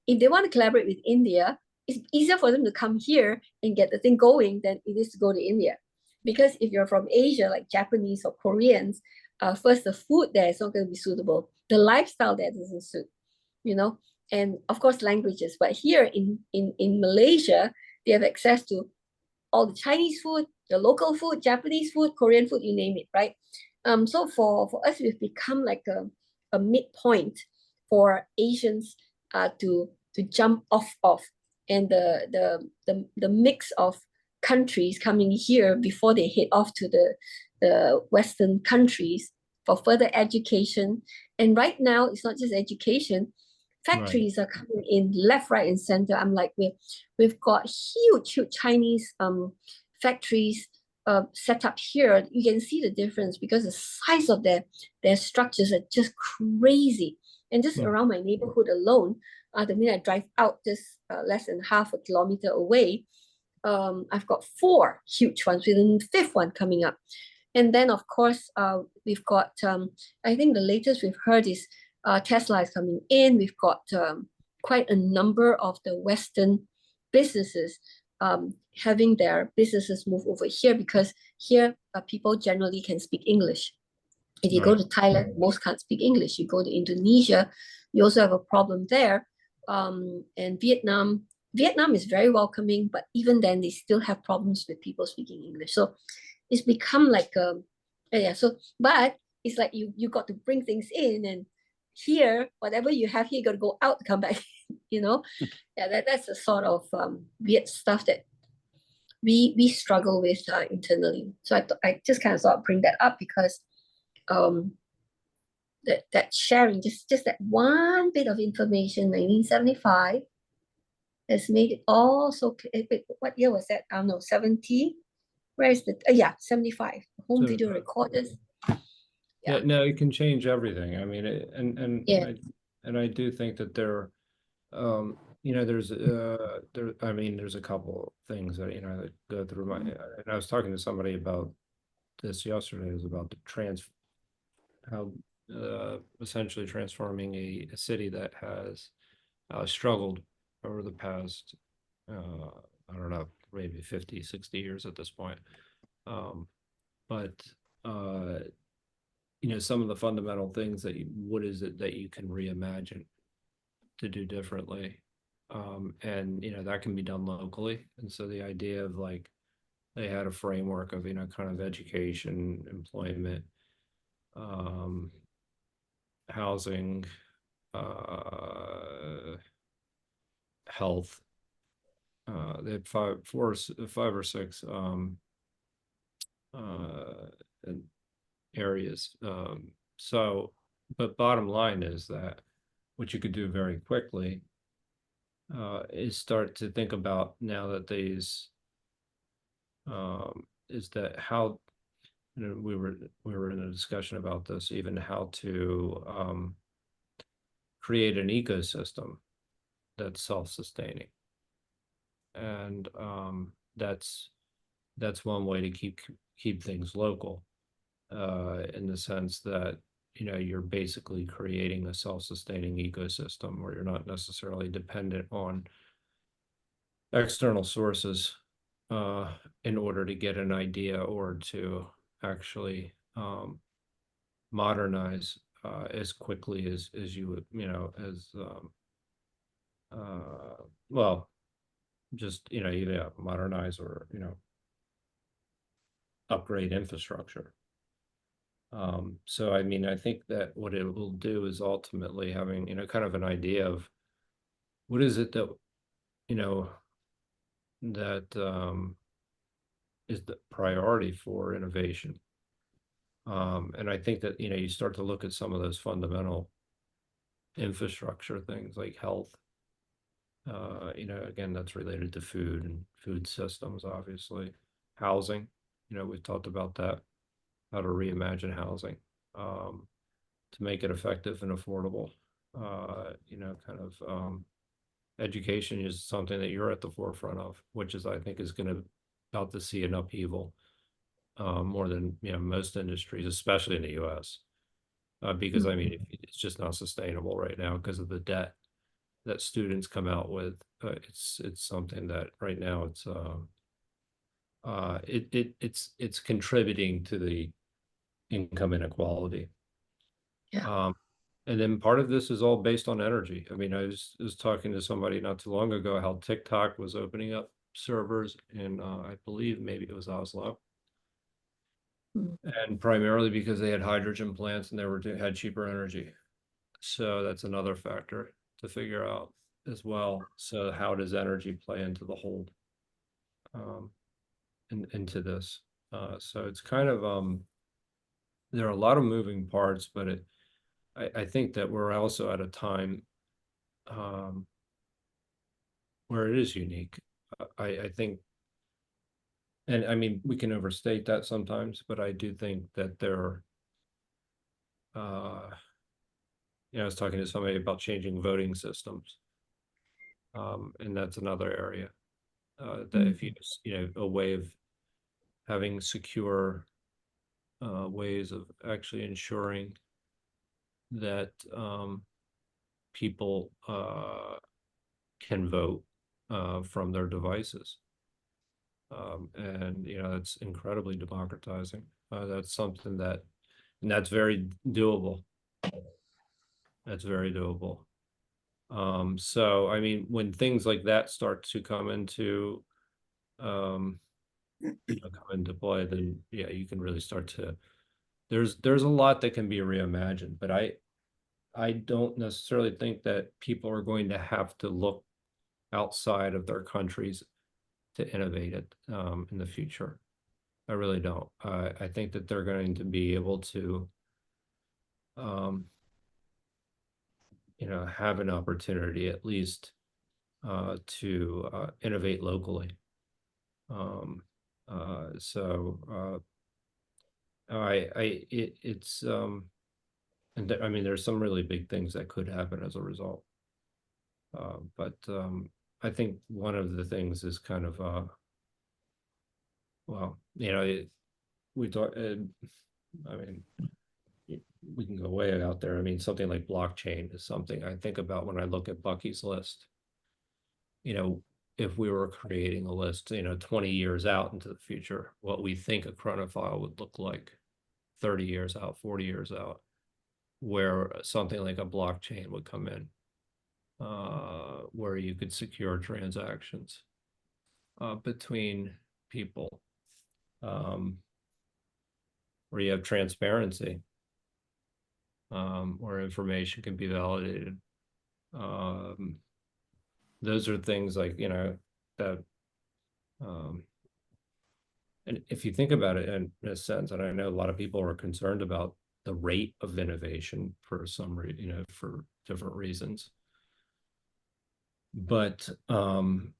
if they want to collaborate with India, it's easier for them to come here and get the thing going than it is to go to India. Because if you're from Asia, like Japanese or Koreans, first, the food there is not going to be suitable. The lifestyle there doesn't suit, and of course languages. But here in Malaysia, they have access to all the Chinese food, the local food, Japanese food, Korean food, you name it, right? So for us, we've become like a midpoint for Asians to jump off of, and the mix of countries coming here before they head off to the Western countries for further education. And right now, it's not just education. Factories are coming in left, right, and center. I'm like, we've got huge Chinese factories set up here. You can see the difference because the size of their structures are just crazy. And just around my neighborhood alone, the minute I drive out just less than half a kilometer away, I've got 4 huge ones, with a 5th one coming up. And then, of course, we've got, I think the latest we've heard is Tesla is coming in. We've got quite a number of the Western businesses having their businesses move over here, because here people generally can speak English. If you go to Thailand, most can't speak English. You go to Indonesia, you also have a problem there. And Vietnam is very welcoming, but even then they still have problems with people speaking English. So it's become like but it's like you got to bring things in, and here, whatever you have here, you got to go out to come back, you know? That's the sort of weird stuff that we struggle with internally. So I just kind of thought I'd bring that up, because that sharing, just that one bit of information, 1975, has made it all so clear. What year was that? I don't know, 70? Where is the 75 home video recorders? Yeah, no, it can change everything. I mean, I do think that there, there's there's a couple things that that go through my. And I was talking to somebody about this yesterday. It was about the how essentially transforming a city that has struggled over the past I don't know, maybe 50, 60 years at this point. But some of the fundamental things that what is it that you can reimagine to do differently? And that can be done locally. And so the idea of, like, they had a framework of kind of education, employment, housing, health. They had 5 or 6 areas. So, but bottom line is that what you could do very quickly is start to think about, now that these is that how we were in a discussion about this, even how to create an ecosystem that's self-sustaining. And that's one way to keep things local, in the sense that you're basically creating a self-sustaining ecosystem where you're not necessarily dependent on external sources in order to get an idea or to actually modernize as quickly as you would, well, just either modernize or upgrade infrastructure. So I mean, I think that what it will do is ultimately having kind of an idea of what is it that that is the priority for innovation. And I think that you start to look at some of those fundamental infrastructure things like health. Again, that's related to food and food systems, obviously. Housing, we've talked about that, how to reimagine housing to make it effective and affordable. Education is something that you're at the forefront of, which is, I think, is about to see an upheaval more than most industries, especially in the U.S. Because I mean, it's just not sustainable right now because of the debt that students come out with. It's something that right now it's contributing to the income inequality. And then part of this is all based on energy. I mean, I was talking to somebody not too long ago how TikTok was opening up servers in, I believe maybe it was Oslo. And primarily because they had hydrogen plants and had cheaper energy. So that's another factor to figure out as well. So how does energy play into the whole, into this? So it's kind of, there are a lot of moving parts, but I think that we're also at a time where it is unique. I think, and I mean, we can overstate that sometimes, but I do think that there, you know, I was talking to somebody about changing voting systems. And that's another area that if you know, a way of having secure ways of actually ensuring that people can vote from their devices. And, you know, that's incredibly democratizing. That's something that, and that's very doable. That's very doable. So, I mean, when things like that start to come into, come into play, then yeah, you can really start to, there's a lot that can be reimagined, but I don't necessarily think that people are going to have to look outside of their countries to innovate it in the future. I really don't. I think that they're going to be able to, you know, have an opportunity at least to innovate locally. So it's and I mean, there's some really big things that could happen as a result. But I think one of the things is kind of well, you know, we talk. I mean, we can go way out there. I mean, something like blockchain is something I think about when I look at Bucky's list. You know, if we were creating a list, you know, 20 years out into the future, what we think a chronophile would look like 30 years out, 40 years out, where something like a blockchain would come in, where you could secure transactions between people, where you have transparency, where information can be validated. Those are things like, you know, that, and if you think about it in a sense, and I know a lot of people are concerned about the rate of innovation for some reason, you know, for different reasons. But, you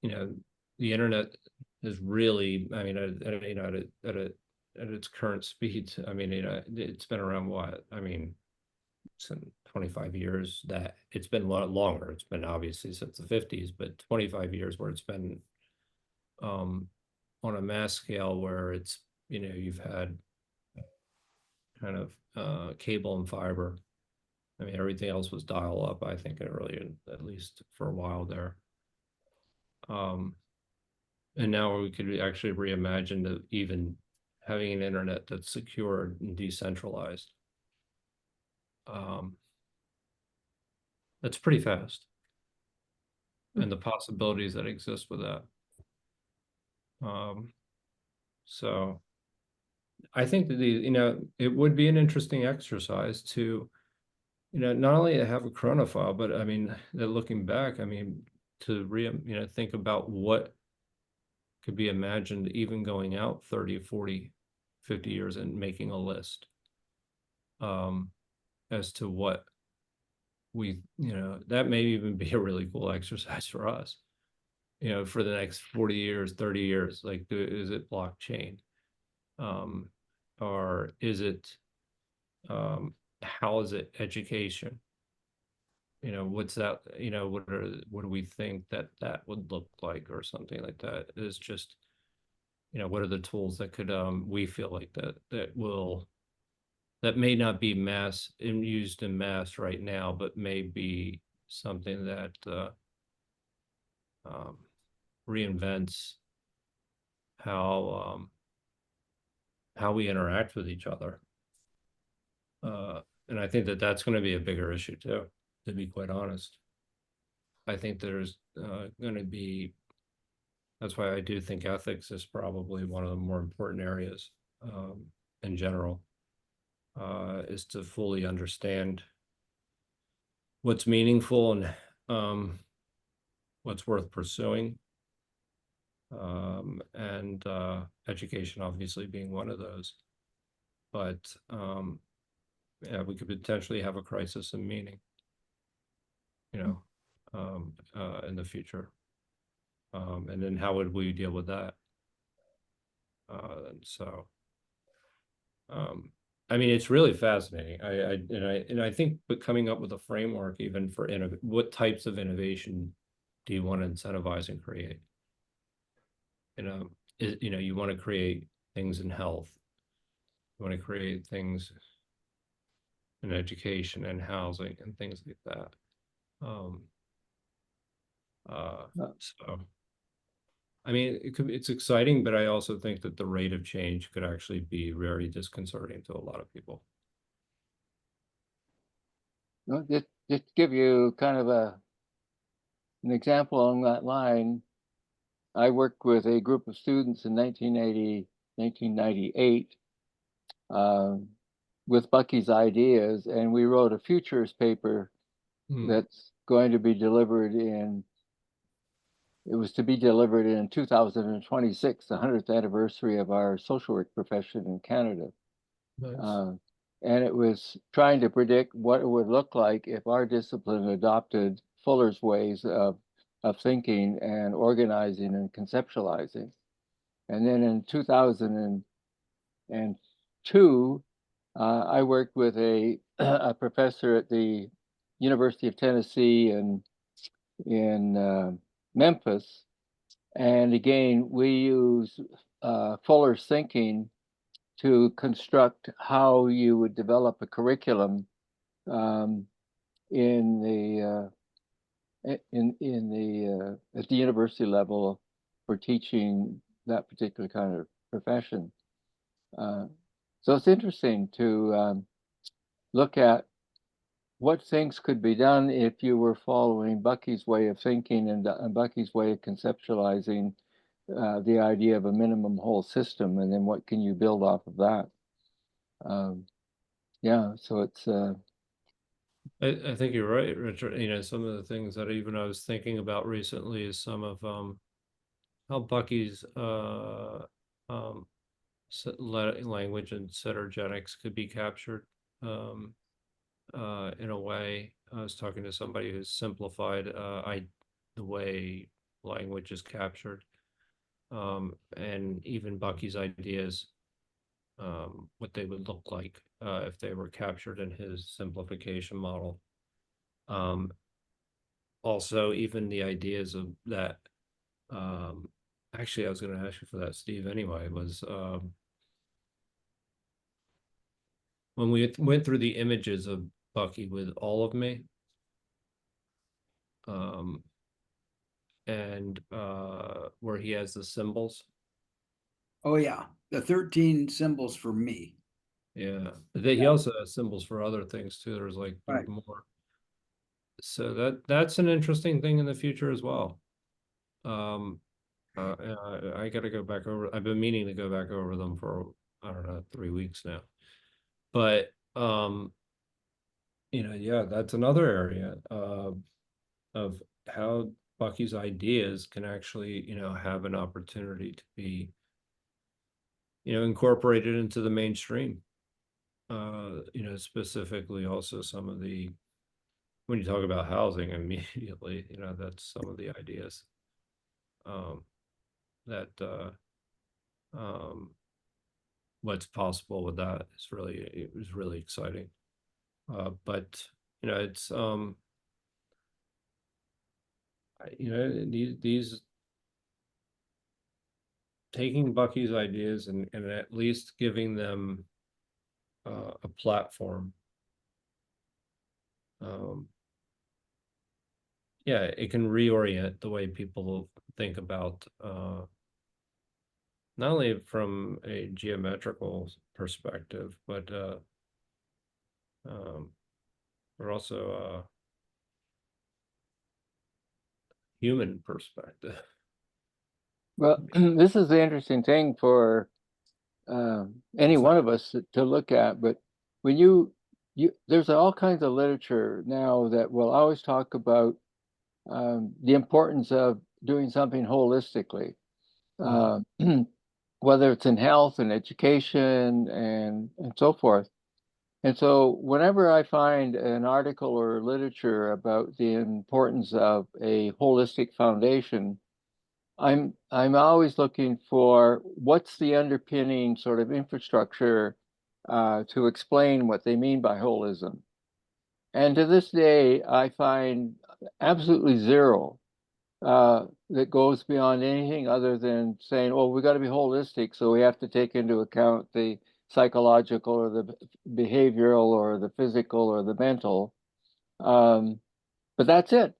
know, the internet is really, I mean, you know, at its current speed, I mean, you know, it's been around what? I mean, since 25 years, that it's been a lot longer. It's been obviously since the 50s, but 25 years where it's been on a mass scale where it's, you know, you've had kind of cable and fiber. I mean, everything else was dial up, I think, earlier, at least for a while there. And now we could actually reimagine even having an internet that's secure and decentralized. That's pretty fast. And the possibilities that exist with that. So I think that you know, it would be an interesting exercise to, you know, not only have a chronophile, but I mean, looking back, I mean, to you know, think about what could be imagined even going out 30, 40, 50 years and making a list as to what we, you know, that may even be a really cool exercise for us, you know, for the next 40 years, 30 years, like, is it blockchain? Or is it, how is it education? You know, what's that, you know, what do we think that would look like, or something like that? Is just, you know, what are the tools that could, we feel like that may not be used in mass right now, but may be something that reinvents how we interact with each other. And I think that that's going to be a bigger issue too, to be quite honest. I think there's going to be, that's why I do think ethics is probably one of the more important areas in general, is to fully understand what's meaningful and what's worth pursuing. And education obviously being one of those. But yeah, we could potentially have a crisis in meaning, you know, in the future. And then how would we deal with that? So, I mean, it's really fascinating. I think, but coming up with a framework even for what types of innovation do you want to incentivize and create? You want to create things in health. You want to create things in education and housing and things like that. So, I mean, it's exciting, but I also think that the rate of change could actually be very disconcerting to a lot of people. Well, just to give you kind of an example along that line, I worked with a group of students in 1998 with Bucky's ideas, and we wrote a futurist paper that's going to be delivered in, it was to be delivered in 2026, the 100th anniversary of our social work profession in Canada. Nice. And it was trying to predict what it would look like if our discipline adopted Fuller's ways of thinking and organizing and conceptualizing. And then in 2002, I worked with a professor at the University of Tennessee in Memphis. And again, we use Fuller's thinking to construct how you would develop a curriculum at the university level for teaching that particular kind of profession. So it's interesting to look at what things could be done if you were following Bucky's way of thinking and Bucky's way of conceptualizing the idea of a minimum whole system, and then what can you build off of that? Yeah, so it's I think you're right, Richard. Some of the things that even I was thinking about recently is some of how Bucky's language and synergetics could be captured in a way. I was talking to somebody who's simplified the way language is captured, and even Bucky's ideas, what they would look like if they were captured in his simplification model. Also, even the ideas of that. Actually, I was going to ask you for that, Steve. Anyway, was when we went through the images of Bucky with all of me, and where he has the symbols. Oh yeah, the 13 symbols for me. Yeah, he also has symbols for other things too. There's like Right. more. So that's an interesting thing in the future as well. I got to go back over. I've been meaning to go back over them for, I don't know, 3 weeks now. But yeah, that's another area of how Bucky's ideas can actually, have an opportunity to be, incorporated into the mainstream. Specifically also some of the, when you talk about housing immediately, that's some of the ideas that what's possible with that it was really exciting. But it's these taking Bucky's ideas and at least giving them a platform. Yeah, it can reorient the way people think about not only from a geometrical perspective, but But also a human perspective. Well, this is the interesting thing for any one of us to look at. But when there's all kinds of literature now that will always talk about the importance of doing something holistically, whether it's in health and education and so forth. And so whenever I find an article or literature about the importance of a holistic foundation, I'm always looking for what's the underpinning sort of infrastructure to explain what they mean by holism. And to this day, I find absolutely zero that goes beyond anything other than saying, "Oh, we got to be holistic, so we have to take into account the psychological or the behavioral or the physical or the mental." But that's it.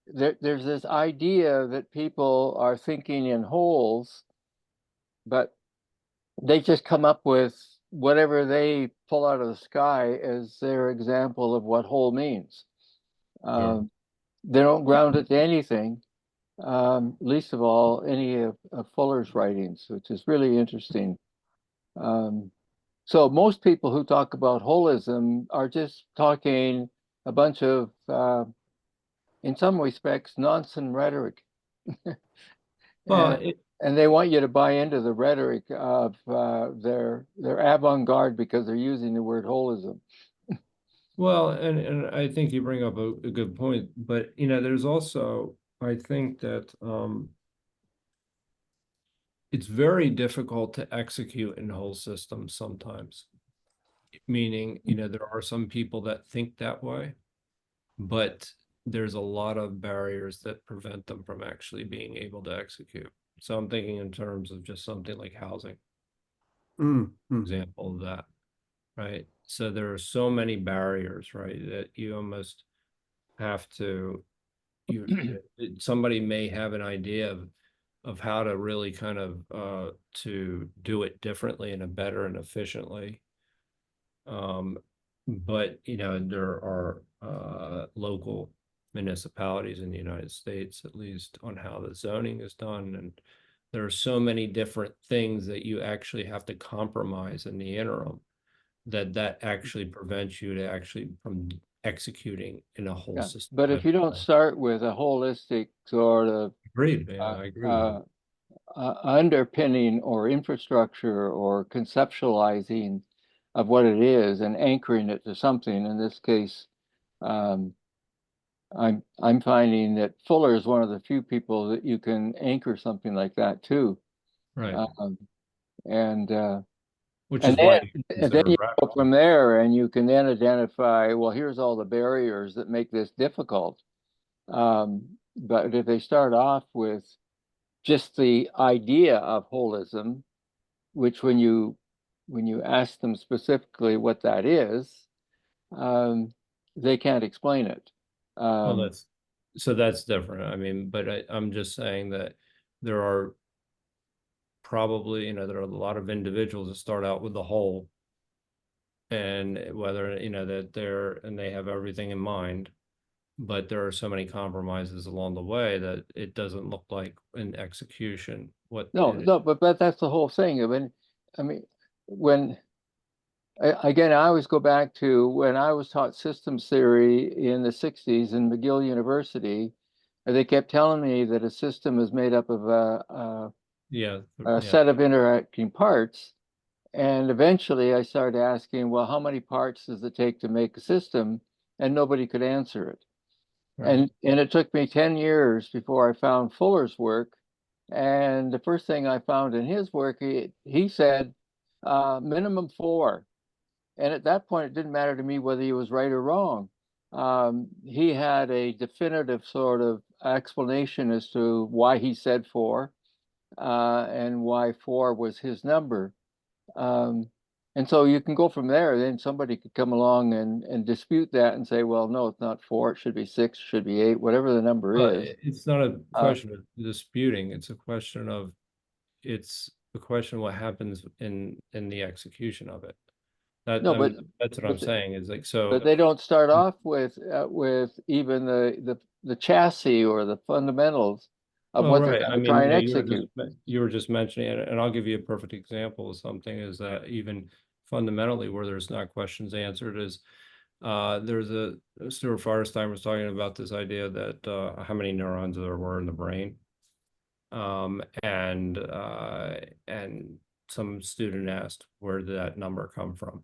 There's this idea that people are thinking in wholes, but they just come up with whatever they pull out of the sky as their example of what whole means. They don't ground it to anything, least of all any of Fuller's writings, which is really interesting. So most people who talk about holism are just talking a bunch of in some respects, nonsense rhetoric. Well, and they want you to buy into the rhetoric of their avant-garde because they're using the word holism. well, and I think you bring up a good point, but there's also, I think that it's very difficult to execute in whole systems sometimes. Meaning, there are some people that think that way, but there's a lot of barriers that prevent them from actually being able to execute. So I'm thinking in terms of just something like housing, example of that, right? So there are so many barriers, right, that you almost have to, somebody may have an idea of how to really kind of to do it differently and a better and efficiently. But there are local municipalities in the United States, at least, on how the zoning is done, and there are so many different things that you actually have to compromise in the interim that actually prevents you to actually from executing in a whole system. But if you don't start with a holistic sort of agreed, I agree. Underpinning or infrastructure or conceptualizing of what it is and anchoring it to something, in this case, I'm finding that Fuller is one of the few people that you can anchor something like that to. Right. Which and is why then you go from there and you can then identify, well, here's all the barriers that make this difficult. But if they start off with just the idea of holism, which when you ask them specifically what that is, they can't explain it. Well, that's different. I mean, but I'm just saying that there are probably, there are a lot of individuals that start out with the whole, and whether, that they have everything in mind, but there are so many compromises along the way that it doesn't look like in execution what. No, but that's the whole thing. I mean, again, I always go back to when I was taught systems theory in the 60s in McGill University. They kept telling me that a system is made up of a set of interacting parts. And eventually I started asking, well, how many parts does it take to make a system? And nobody could answer it. Right. And it took me 10 years before I found Fuller's work. And the first thing I found in his work, he said minimum 4. And at that point, it didn't matter to me whether he was right or wrong. He had a definitive sort of explanation as to why he said 4 and why 4 was his number. And so you can go from there. Then somebody could come along and dispute that and say, well, no, it's not 4. It should be 6, should be 8, whatever the number is. It's not a question of disputing. It's a question of what happens in the execution of it. No, but that's what I'm saying is like, so. but they don't start off with even the chassis or the fundamentals of Well, what they're right. going I to mean, try and yeah, execute. you were just mentioning it, and I'll give you a perfect example of something is that even fundamentally where there's not questions answered is there's Stuart Firestein was talking about this idea that how many neurons there were in the brain. And some student asked where did that number come from?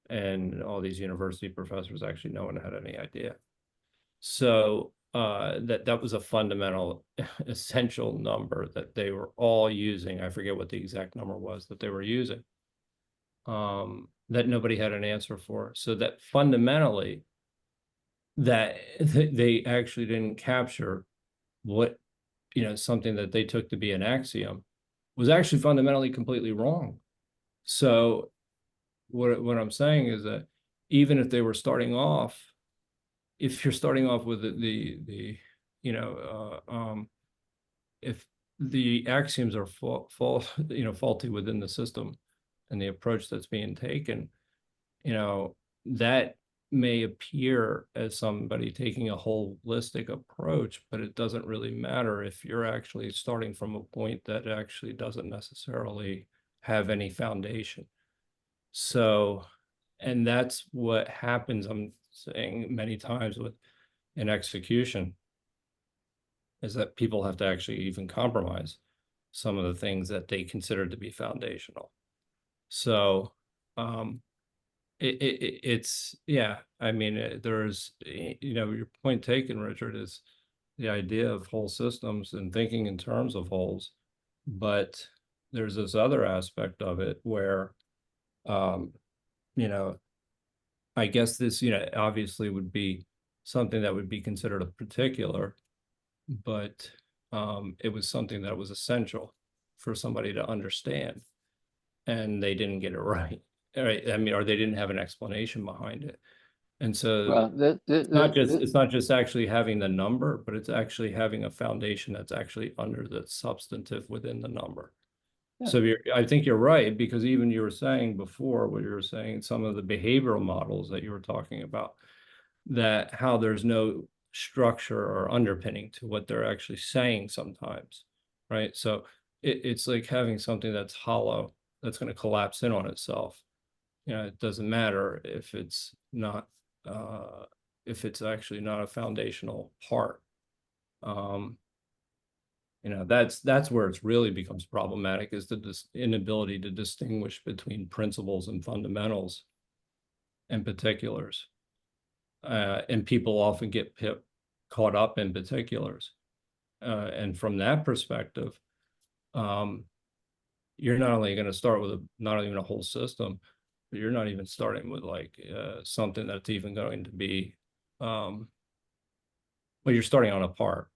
And all these university professors, actually no one had any idea. So that was a fundamental essential number that they were all using. I forget what the exact number was that they were using, that nobody had an answer for. So that fundamentally that they actually didn't capture what, something that they took to be an axiom was actually fundamentally completely wrong. So what I'm saying is that even if they were starting off, if you're starting off with if the axioms are faulty within the system and the approach that's being taken, that may appear as somebody taking a holistic approach, but it doesn't really matter if you're actually starting from a point that actually doesn't necessarily have any foundation. So, and that's what happens, I'm saying many times with an execution, is that people have to actually even compromise some of the things that they consider to be foundational. So, it's yeah, I mean, there's your point taken, Richard, is the idea of whole systems and thinking in terms of wholes, but there's this other aspect of it where I guess this obviously would be something that would be considered a particular, but it was something that was essential for somebody to understand, and they didn't get it right. Right. I mean, or they didn't have an explanation behind it. And so Well, it's not just actually having the number, but it's actually having a foundation that's actually under the substantive within the number. Yeah. So I think you're right, because even you were saying before, what you were saying, some of the behavioral models that you were talking about, that how there's no structure or underpinning to what they're actually saying sometimes, right? So it's like having something that's hollow, that's going to collapse in on itself. It doesn't matter if it's not, if it's actually not a foundational part. That's where it's really becomes problematic, is the inability to distinguish between principles and fundamentals and particulars. And people often get caught up in particulars. And from that perspective, you're not only going to start with not even a whole system, but you're not even starting with like something that's even going to be, well, you're starting on a part.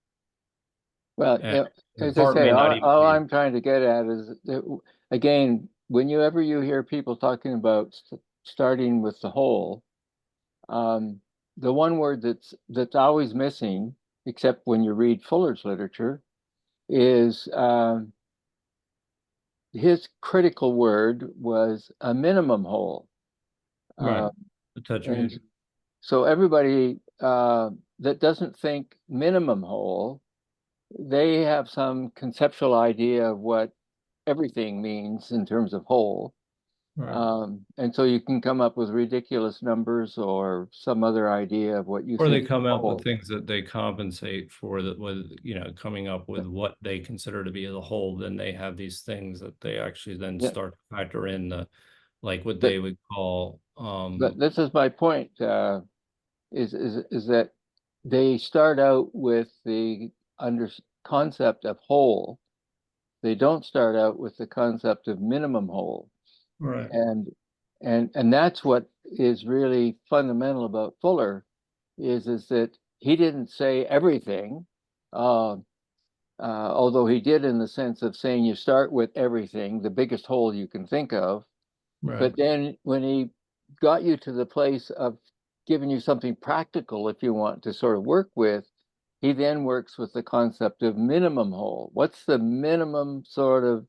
Well, And as I part say, may not even all be. I'm trying to get at is that, again, whenever you hear people talking about starting with the whole, the one word that's always missing, except when you read Fuller's literature, is his critical word was a minimum whole. Right. The And tetrahedron. so everybody that doesn't think minimum whole, they have some conceptual idea of what everything means in terms of whole. Right. And so you can come up with ridiculous numbers or some other idea of what you Or they think come up whole. with things that they compensate for, that with, coming up with what they consider to be the whole, then they have these things that they actually then Yeah. start to factor in the, like what But- they would call, But this is my point, is that they start out with the concept of whole. They don't start out with the concept of minimum whole. right. And that's what is really fundamental about Fuller, is that he didn't say everything, although he did in the sense of saying you start with everything, the biggest whole you can think of. Right. But then when he got you to the place of giving you something practical, if you want to sort of work with, he then works with the concept of minimum whole. What's the minimum sort of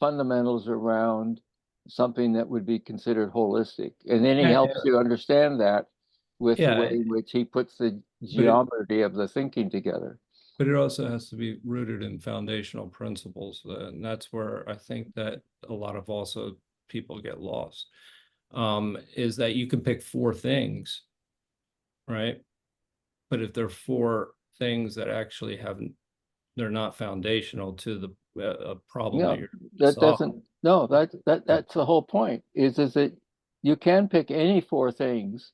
fundamentals around something that would be considered holistic. And then he Yeah, helps you understand that with the Yeah, way in which he puts the geometry of the thinking together. but it also has to be rooted in foundational principles, and that's where I think that a lot of also people get lost. Is that you can pick four things, right? But if there are four things that actually haven't, they're not foundational to the problem that No, you're that solving. doesn't, no, that's the whole point, is that you can pick any four things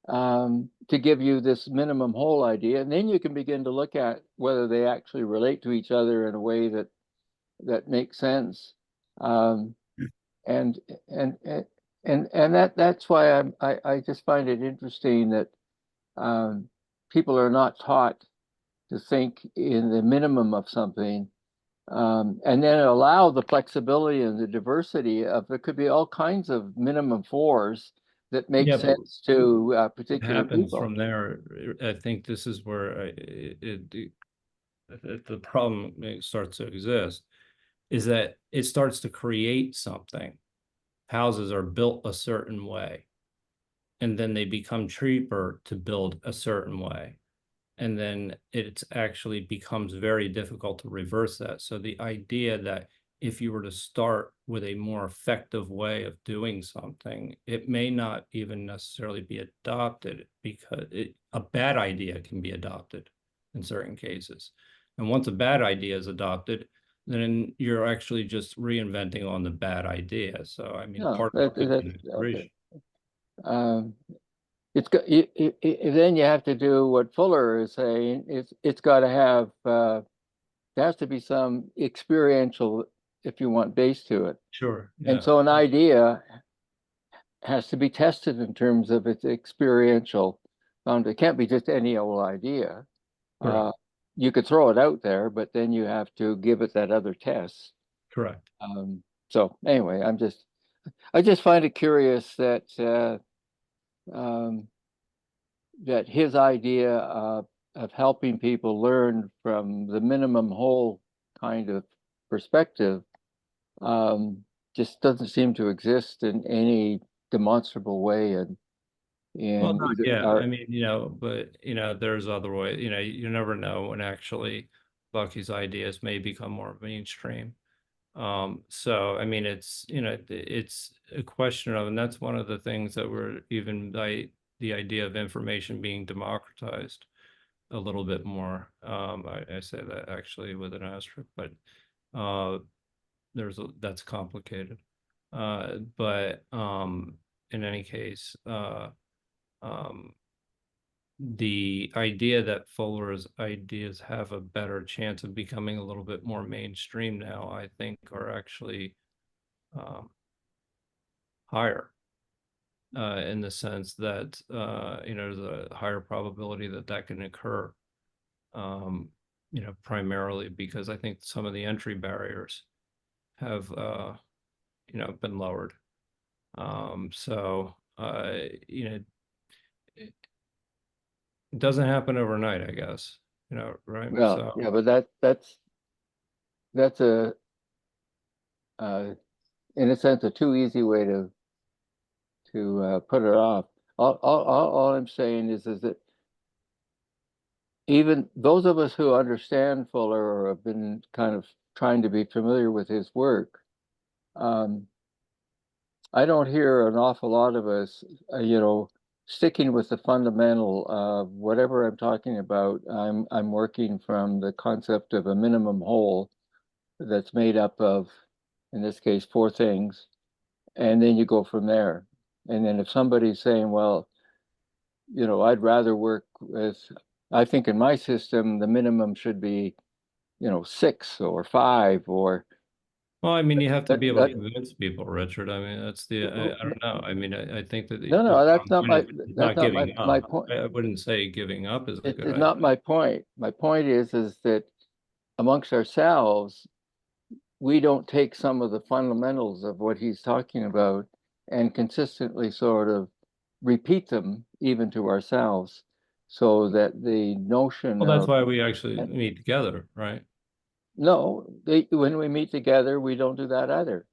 to give you this minimum whole idea, and then you can begin to look at whether they actually relate to each other in a way that makes sense. Um, and and that's why I just find it interesting that people are not taught to think in the minimum of something, and then allow the flexibility and the diversity of, there could be all kinds of minimum fours that make Yeah, but sense to what particular happens people. from there, I think this is where the problem starts to exist, is that it starts to create something. Houses are built a certain way, and then they become cheaper to build a certain way. And then it actually becomes very difficult to reverse that. So the idea that if you were to start with a more effective way of doing something, it may not even necessarily be adopted, because a bad idea can be adopted in certain cases. And once a bad idea is adopted, then you're actually just reinventing on the bad idea. So, I mean, No, part of it could be an okay. inspiration. It's got, then you have to do what Fuller is saying. It's got to have there has to be some experiential, if you want, base to it. Sure. And Yeah. so an idea has to be tested in terms of its experiential. It can't be just any old idea. Correct. You could throw it out there, but then you have to give it that other test. Correct. So anyway, I just find it curious that that his idea of helping people learn from the minimum whole kind of perspective just doesn't seem to exist in any demonstrable way. And Well, in not either yet. our, I mean, but there's other ways. You never know when actually Bucky's ideas may become more mainstream. So I mean, it's it's a question of, and that's one of the things that we're even the idea of information being democratized a little bit more. I say that actually with an asterisk, but that's complicated. But in any case, the idea that Fuller's ideas have a better chance of becoming a little bit more mainstream now, I think, are actually higher, in the sense that there's a higher probability that that can occur. Primarily because I think some of the entry barriers have been lowered. So it doesn't happen overnight, I guess, right? well, So yeah, but that's a in a sense a too easy way to put it off. All I'm saying is that even those of us who understand Fuller or have been kind of trying to be familiar with his work, I don't hear an awful lot of us, sticking with the fundamental of whatever I'm talking about. I'm working from the concept of a minimum whole that's made up of, in this case, four things, and then you go from there. And then if somebody's saying, well, I'd rather work with, I think in my system, the minimum should be, 6 or 5 or. well, I mean, you have to be able to That, convince people, Richard. I mean, that's I don't know. I mean, I think that no, that's not my, it's that's not not giving my up. point. I wouldn't say giving up is a It's good idea. not my point. My point is that amongst ourselves, we don't take some of the fundamentals of what he's talking about and consistently sort of repeat them even to ourselves, so that the notion Well, that's of, why we actually meet together, right? no, when we meet together, we don't do that either.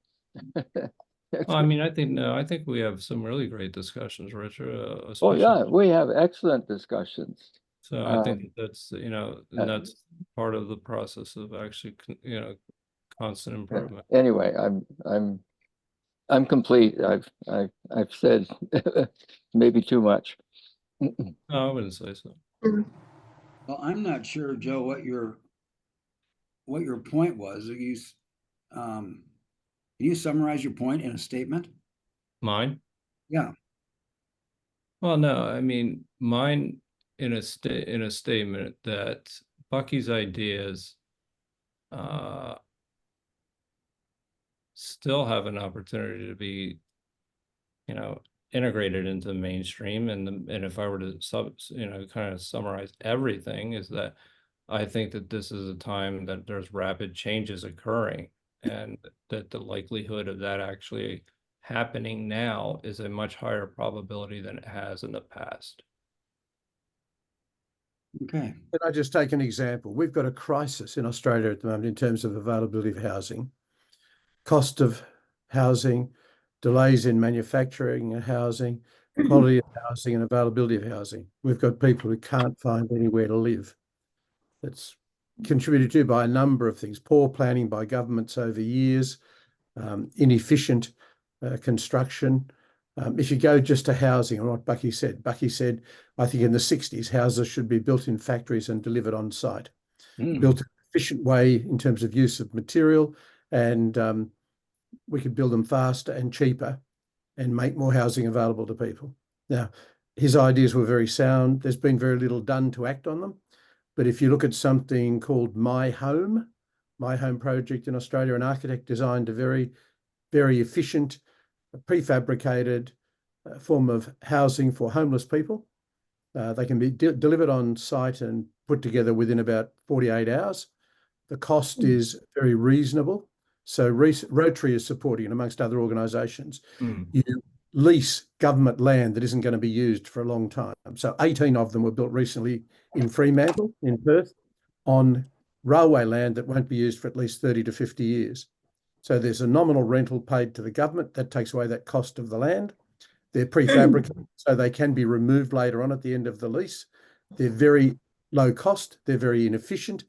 I mean, I think we have some really great discussions, Richard. Oh Especially, yeah, we have excellent discussions. so I think Um, that's, and uh, that's part of the process of actually, constant improvement. Anyway, I'm complete. I've said maybe too much. No, I wouldn't say so. Well, I'm not sure, Joe, what your point was. Can you summarize your point in a statement? Mine? Yeah. Well, no, I mean, mine in a statement that Bucky's ideas still have an opportunity to be, integrated into the mainstream. And if I were to kind of summarize everything, is that I think that this is a time that there's rapid changes occurring, and that the likelihood of that actually happening now is a much higher probability than it has in the past. Okay. Can I just take an example? We've got a crisis in Australia at the moment in terms of availability of housing, cost of housing, delays in manufacturing and housing, quality of housing and availability of housing. We've got people who can't find anywhere to live. That's contributed to by a number of things: poor planning by governments over years, inefficient construction. If you go just to housing, and what Bucky said, I think in the 60s, houses should be built in factories and delivered on site, built in an efficient way in terms of use of material, and we could build them faster and cheaper and make more housing available to people. Now, his ideas were very sound. There's been very little done to act on them. But if you look at something called My Home project in Australia, an architect designed a very, very efficient, prefabricated form of housing for homeless people. They can be delivered on site and put together within about 48 hours. The cost is very reasonable. So Rotary is supporting it, amongst other organisations. You lease government land that isn't going to be used for a long time. So 18 of them were built recently in Fremantle, in Perth, on railway land that won't be used for at least 30 to 50 years. So there's a nominal rental paid to the government that takes away that cost of the land. They're prefabricated, so they can be removed later on at the end of the lease. They're very low cost. They're very inefficient.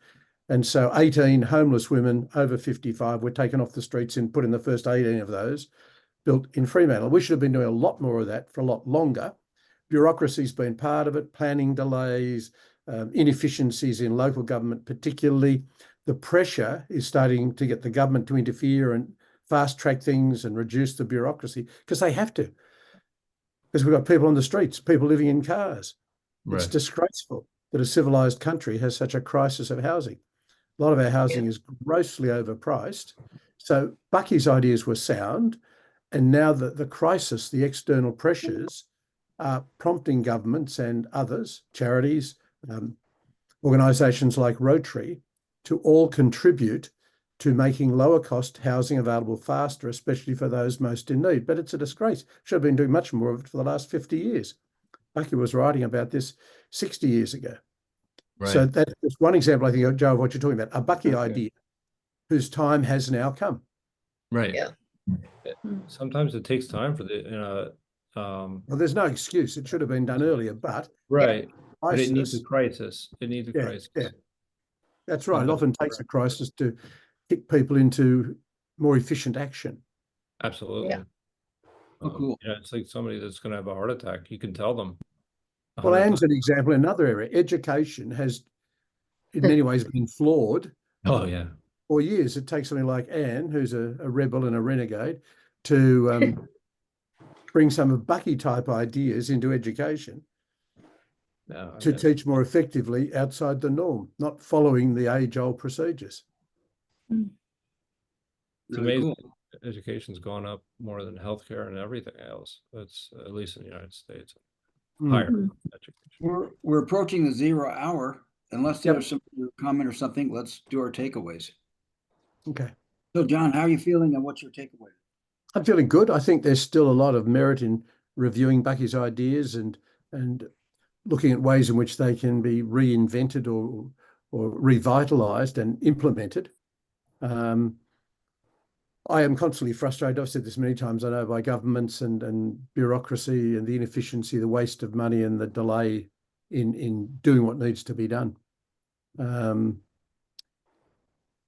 And so 18 homeless women over 55 were taken off the streets and put in the first 18 of those built in Fremantle. We should have been doing a lot more of that for a lot longer. Bureaucracy's been part of it, planning delays, inefficiencies in local government particularly. The pressure is starting to get the government to interfere and fast track things and reduce the bureaucracy, because they have to. Because we've got people on the streets, people living in cars. It's disgraceful that a civilized country has such a crisis of housing. A lot of our housing is grossly overpriced. So Bucky's ideas were sound. And now that the crisis, the external pressures are prompting governments and others, charities, organisations like Rotary, to all contribute to making lower cost housing available faster, especially for those most in need. But it's a disgrace. Should have been doing much more of it for the last 50 years. Bucky was writing about this 60 years ago. Right. So that's just one example, I think, Joe, of what you're talking about, a Bucky idea whose time has now come. Right. Yeah. Sometimes it takes time for well, there's no excuse. It should have been done earlier, but right. But it needs a crisis. It needs a crisis. Yeah. That's right. It often takes a crisis to kick people into more efficient action. Absolutely. Yeah. Oh, cool. It's like somebody that's going to have a heart attack. You can tell them. Well, Anne's an example in another area. Education has, in many ways, been flawed. Oh, yeah. For years. It takes something like Anne, who's a rebel and a renegade, to bring some of Bucky-type ideas into education to teach more effectively outside the norm, not following the age-old procedures. It's Really amazing. cool. Education's gone up more than healthcare and everything else. It's at least in the United States. Higher education. We're approaching the 0 hour. Unless there's some comment or something, let's do our takeaways. Okay. So, John, how are you feeling and what's your takeaway? I'm feeling good. I think there's still a lot of merit in reviewing Bucky's ideas and looking at ways in which they can be reinvented or revitalized and implemented. I I am constantly frustrated. I've said this many times, I know, by governments and bureaucracy and the inefficiency, the waste of money and the delay in doing what needs to be done.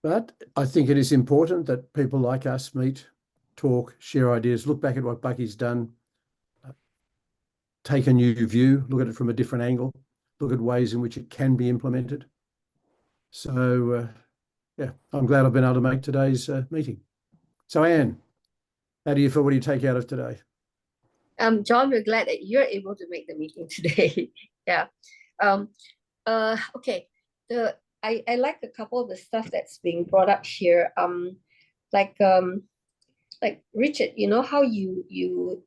But I think it is important that people like us meet, talk, share ideas, look back at what Bucky's done, take a new view, look at it from a different angle, look at ways in which it can be implemented. So, yeah, I'm glad I've been able to make today's meeting. So, Anne, how do you feel? What do you take out of today? John, we're glad that you're able to make the meeting today. Yeah. Okay. I like a couple of the stuff that's being brought up here. Like Richard, you know how you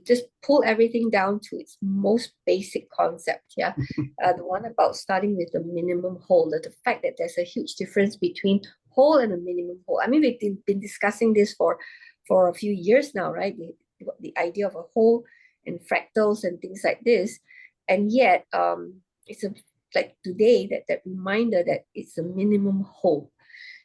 just pull everything down to its most basic concept. Yeah. The one about starting with the minimum whole, the fact that there's a huge difference between whole and a minimum whole. I mean, we've been discussing this for a few years now, right? The idea of a whole and fractals and things like this. And yet, it's like today that reminder that it's a minimum whole.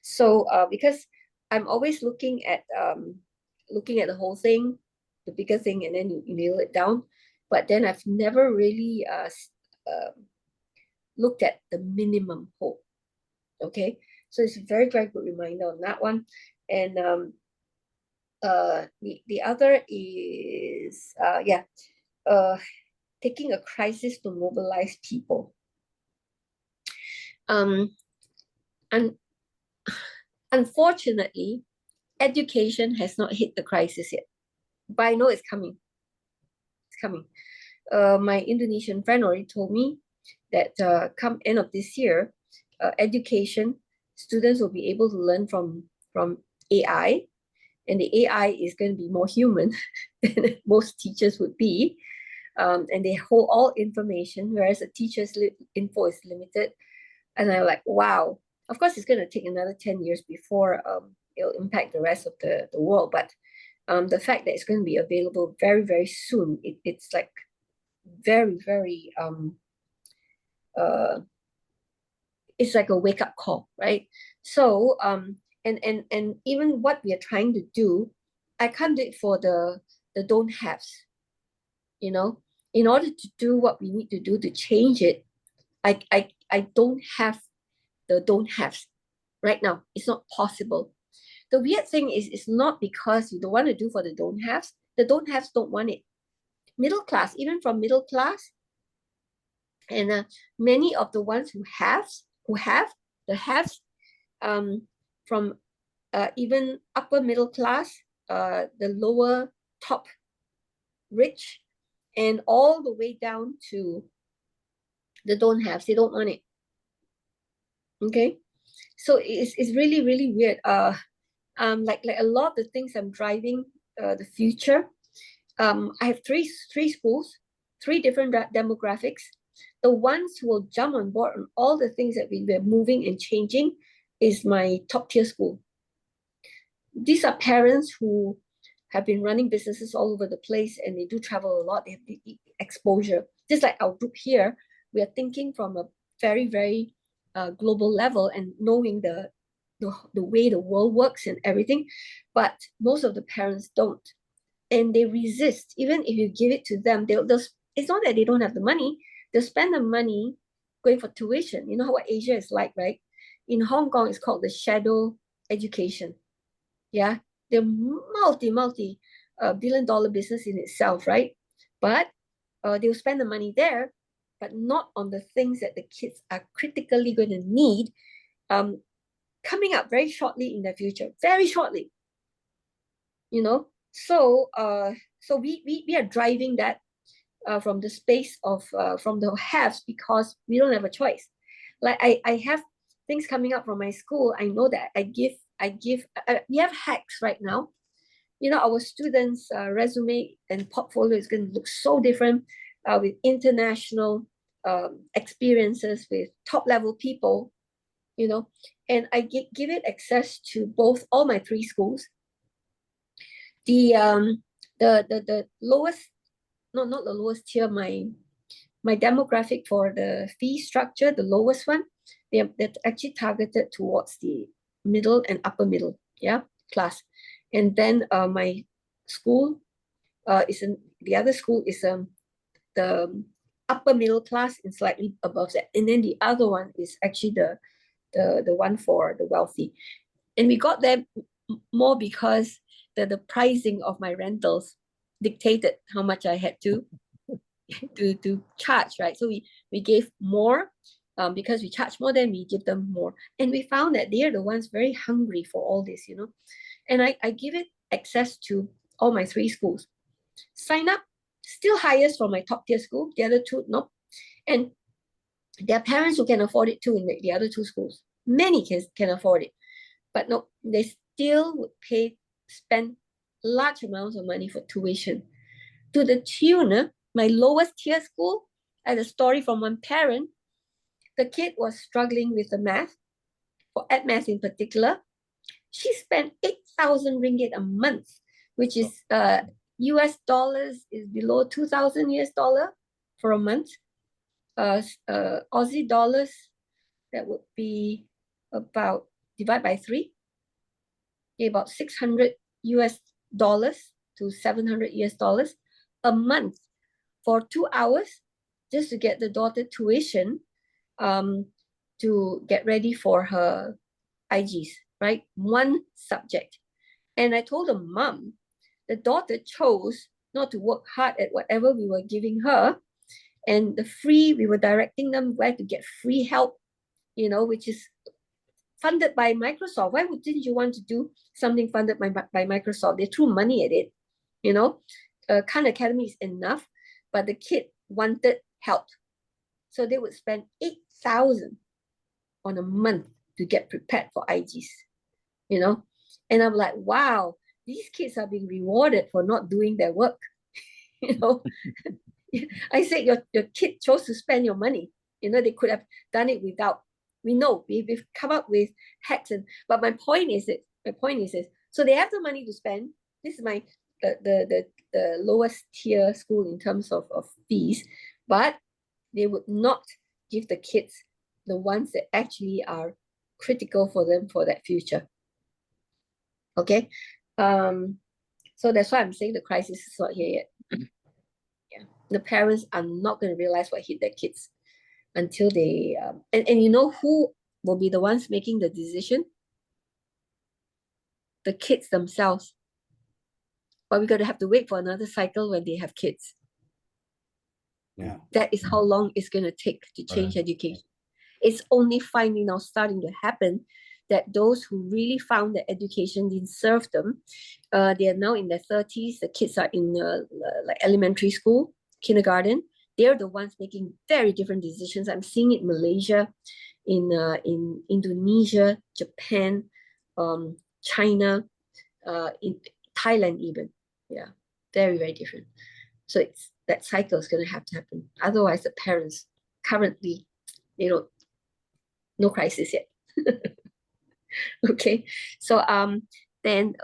So because I'm always looking at the whole thing, the bigger thing, and then you nail it down. But then I've never really looked at the minimum whole. Okay, so it's a very, very good reminder on that one. And the other is taking a crisis to mobilize people. And unfortunately, education has not hit the crisis yet, but I know it's coming. It's coming. My Indonesian friend already told me that come end of this year, education students will be able to learn from AI, and the AI is going to be more human than most teachers would be, and they hold all information, whereas a teacher's info is limited. And I'm like, wow. Of course, it's going to take another 10 years before it'll impact the rest of the world. But the fact that it's going to be available very, very soon, it's like very, very, it's like a wake-up call, right? So, and even what we are trying to do, I can't do it for the don't haves, you know? In order to do what we need to do to change it, I don't have the don't haves right now. It's not possible. The weird thing is, it's not because you don't want to do for the don't haves. The don't haves don't want it. Middle class, even from middle class, and many of the ones who have the haves, from even upper middle class, the lower top rich, and all the way down to the don't haves, they don't want it. Okay, so it's really, really weird. Like a lot of the things I'm driving the future. I have three schools, 3 different demographics. The ones who will jump on board on all the things that we're moving and changing is my top tier school. These are parents who have been running businesses all over the place, and they do travel a lot. They have the exposure. Just like our group here, we are thinking from a very, very global level and knowing the way the world works and everything. But most of the parents don't, and they resist. Even if you give it to them, they'll it's not that they don't have the money. They'll spend the money going for tuition. You know what Asia is like, right? In Hong Kong, it's called the shadow education. Yeah, they're multi billion-dollar business in itself, right? But they'll spend the money there, but not on the things that the kids are critically going to need coming up very shortly in the future, very shortly. You know, so we are driving that from the space of from the haves, because we don't have a choice. Like I have things coming up from my school. I know that we have hacks right now. You know, our students' resume and portfolio is going to look so different with international experiences, with top level people, you know, and I give it access to both all my 3 schools. The lowest, no, not the lowest tier, my demographic for the fee structure, the lowest one, they're actually targeted towards the middle and upper middle, yeah, class. And then my school the other school is the upper middle class and slightly above that. And then the other one is actually the one for the wealthy. And we got them more because the pricing of my rentals dictated how much I had to charge, right? So we gave more because we charge more, then we give them more. And we found that they are the ones very hungry for all this, you know. And I give it access to all my 3 schools. Sign up, still highest for my top tier school, the other 2, no. And their parents who can afford it too in the other 2 schools. Many can afford it. But no, they still would spend large amounts of money for tuition. To the tune, my lowest tier school, I had a story from one parent. The kid was struggling with the math, at math in particular. She spent 8,000 ringgit a month, which is US dollars is below 2,000 US dollar for a month. Aussie dollars, that would be about, divide by 3, about 600 US dollars to 700 US dollars a month for 2 hours just to get the daughter tuition to get ready for her IGs, right? One subject. And I told the mom, the daughter chose not to work hard at whatever we were giving her. And we were directing them where to get free help, you know, which is funded by Microsoft. Why didn't you want to do something funded by Microsoft? They threw money at it, you know. Khan Academy is enough, but the kid wanted help. So they would spend 8,000 on a month to get prepared for IGs, you know. And I'm like, wow, these kids are being rewarded for not doing their work, you know. I said, your kid chose to spend your money. You know, they could have done it without. We know, we've come up with hacks. But my point is this. So they have the money to spend. This is the lowest tier school in terms of fees, but they would not give the kids the ones that actually are critical for them for that future. Okay, so that's why I'm saying the crisis is not here yet. Yeah, the parents are not going to realize what hit their kids until they and you know who will be the ones making the decision? The kids themselves. But we're going to have to wait for another cycle when they have kids. Yeah. That is how long it's going to take to change education. It's only finally now starting to happen that those who really found that education didn't serve them, they are now in their 30s. The kids are in like elementary school, kindergarten. They're the ones making very different decisions. I'm seeing it in Malaysia, in Indonesia, Japan, China, in Thailand even. Yeah, very, very different. So that cycle is going to have to happen. Otherwise, the parents currently, no crisis yet. Okay, so then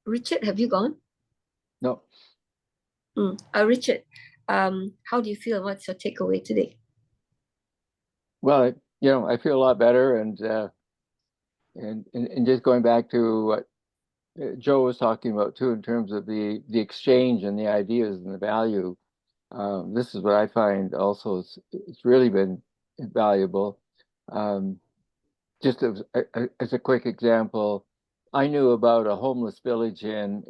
Richard, have you gone? No. Richard, how do you feel? What's your takeaway today? Well, I feel a lot better, and just going back to what Joe was talking about too, in terms of the exchange and the ideas and the value. This is what I find also it's really been valuable. Just as a quick example, I knew about a homeless village in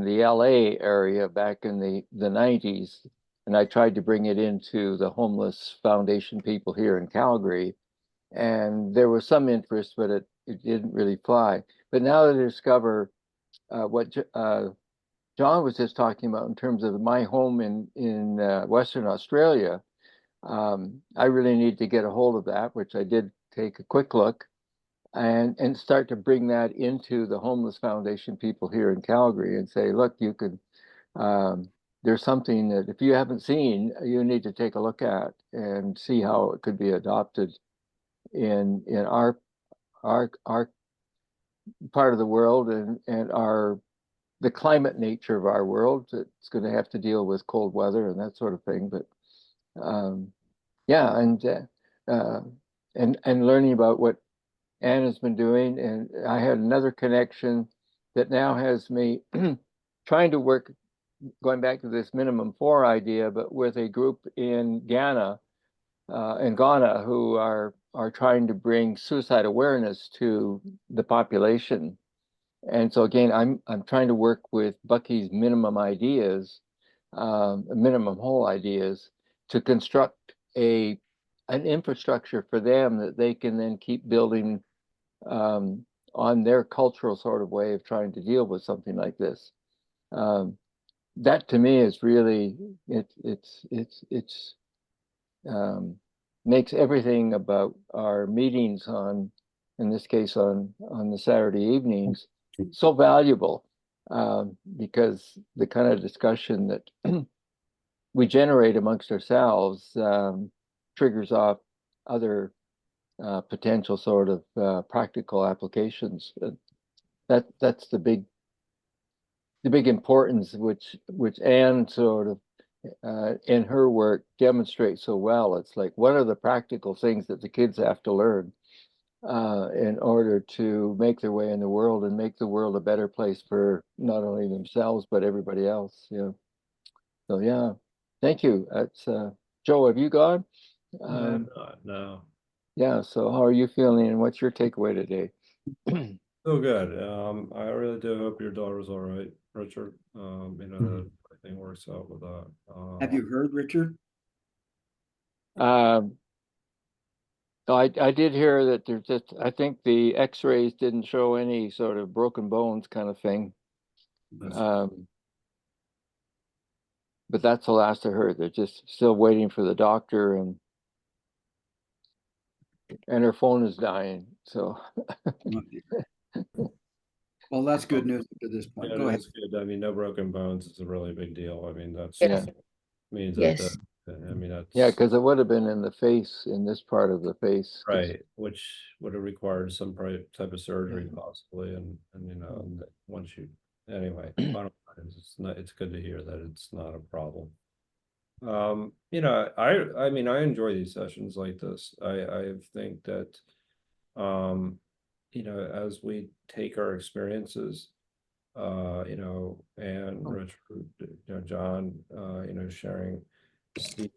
the LA area back in the 90s, and I tried to bring it into the Homeless Foundation people here in Calgary, and there was some interest, but it didn't really fly. But now that I discover what John was just talking about in terms of my home in Western Australia, I really need to get a hold of that, which I did take a quick look, and start to bring that into the Homeless Foundation people here in Calgary and say, look, you could, there's something that if you haven't seen, you need to take a look at and see how it could be adopted in our part of the world and the climate nature of our world. It's going to have to deal with cold weather and that sort of thing. But yeah, and learning about what Anne has been doing, and I had another connection that now has me trying to work, going back to this minimum 4 idea, but with a group in Ghana, who are trying to bring suicide awareness to the population. And so again, I'm trying to work with Bucky's minimum ideas, minimum whole ideas, to construct an infrastructure for them that they can then keep building on their cultural sort of way of trying to deal with something like this. That to me is really makes everything about our meetings on, in this case on the Saturday evenings, so valuable, because the kind of discussion that we generate amongst ourselves triggers off other potential sort of practical applications. That's the big importance which Anne sort of in her work demonstrates so well. It's like, what are the practical things that the kids have to learn in order to make their way in the world and make the world a better place for not only themselves but everybody else. Yeah. So yeah, thank you. That's Joe. Have you gone? No. Yeah. So how are you feeling, and what's your takeaway today? So good. I really do hope your daughter's all right, Richard. That everything works out with that. Have you heard, Richard? I did hear that there's just, I think the X-rays didn't show any sort of broken bones kind of thing. But that's the last I heard. They're just still waiting for the doctor, and her phone is dying. So Well, that's good news at this point. Go ahead. That's good. I mean, no broken bones is a really big deal. I mean, that's yeah, means Yes. that I mean that's yeah, because it would have been in the face, in this part of the face. right, which would have required some type of surgery possibly, and and once you anyway, bottom line is it's good to hear that it's not a problem. I mean I enjoy these sessions like this. I think that as we take our experiences, and Richard, John, sharing Steve,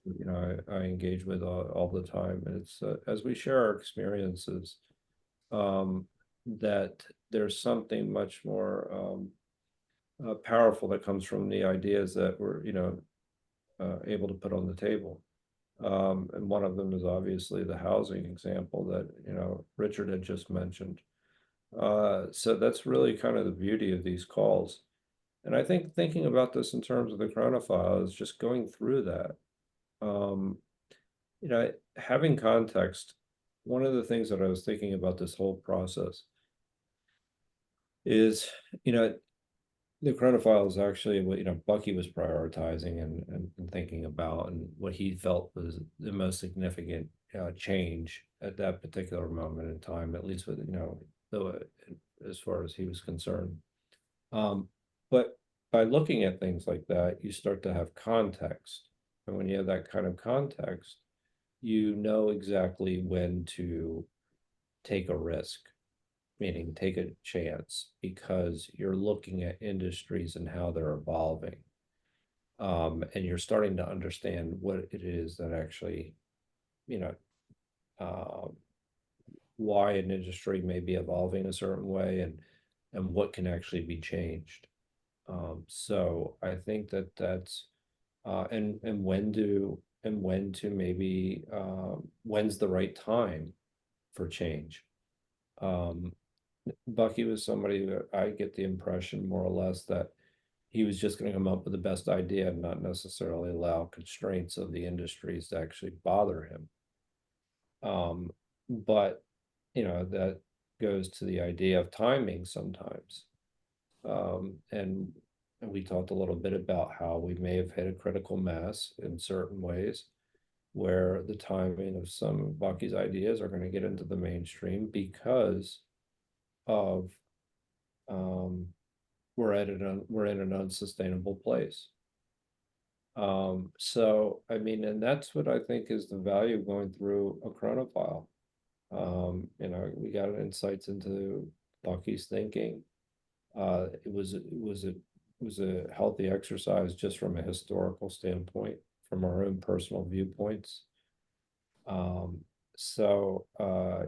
I engage with all the time, and it's as we share our experiences, that there's something much more powerful that comes from the ideas that we're able to put on the table. And one of them is obviously the housing example that Richard had just mentioned. So that's really kind of the beauty of these calls. And I think thinking about this in terms of the chronophile is just going through that. Having context, one of the things that I was thinking about this whole process is, the chronophile is actually what, Bucky was prioritizing and thinking about, and what he felt was the most significant change at that particular moment in time, at least with, as far as he was concerned. But by looking at things like that, you start to have context. And when you have that kind of context, you know exactly when to take a risk, meaning take a chance, because you're looking at industries and how they're evolving. And you're starting to understand what it is that actually, why an industry may be evolving a certain way, and what can actually be changed. So I think that that's and when to maybe when's the right time for change. Bucky was somebody that I get the impression more or less that he was just going to come up with the best idea and not necessarily allow constraints of the industries to actually bother him. But that goes to the idea of timing sometimes. And we talked a little bit about how we may have hit a critical mass in certain ways, where the timing of some of Bucky's ideas are going to get into the mainstream because of we're in an unsustainable place. So I mean, and that's what I think is the value of going through a chronophile. You know, we got insights into Bucky's thinking. It was a healthy exercise just from a historical standpoint, from our own personal viewpoints. So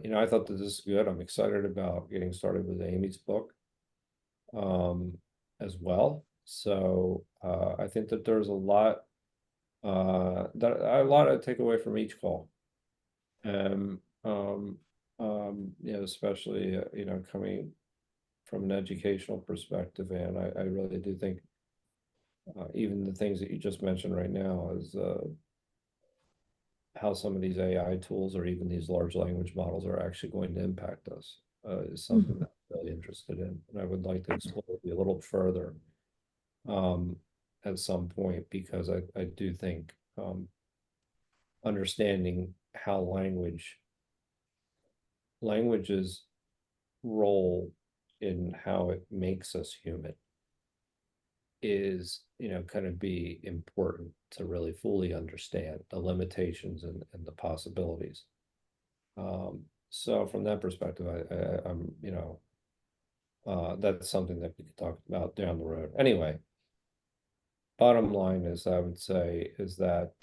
you know, I thought that this is good. I'm excited about getting started with Amy's book as well. So I think that there's a lot to take away from each call. And you know, especially you know, coming from an educational perspective, and I really do think even the things that you just mentioned right now is how some of these AI tools or even these large language models are actually going to impact us is something that I'm really interested in, and I would like to explore it a little further at some point, because I do think understanding how language's role in how it makes us human is, you know, kind of be important to really fully understand the limitations and the possibilities. So from that perspective, I'm, you know, that's something that we could talk about down the road. Anyway, bottom line is, I would say, is that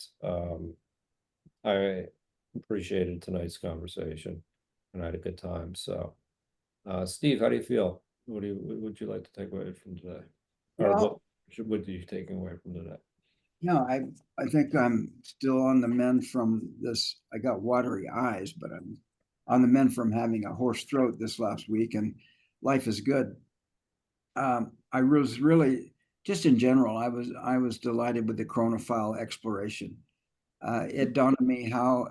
I appreciated tonight's conversation and I had a good time. So, Steve, how do you feel? What would you like to take away from today? Or Well, what are you taking away from today? yeah, I think I'm still on the mend from this. I got watery eyes, but I'm on the mend from having a hoarse throat this last week, and life is good. I was really, just in general, I was delighted with the chronophile exploration. It dawned on me how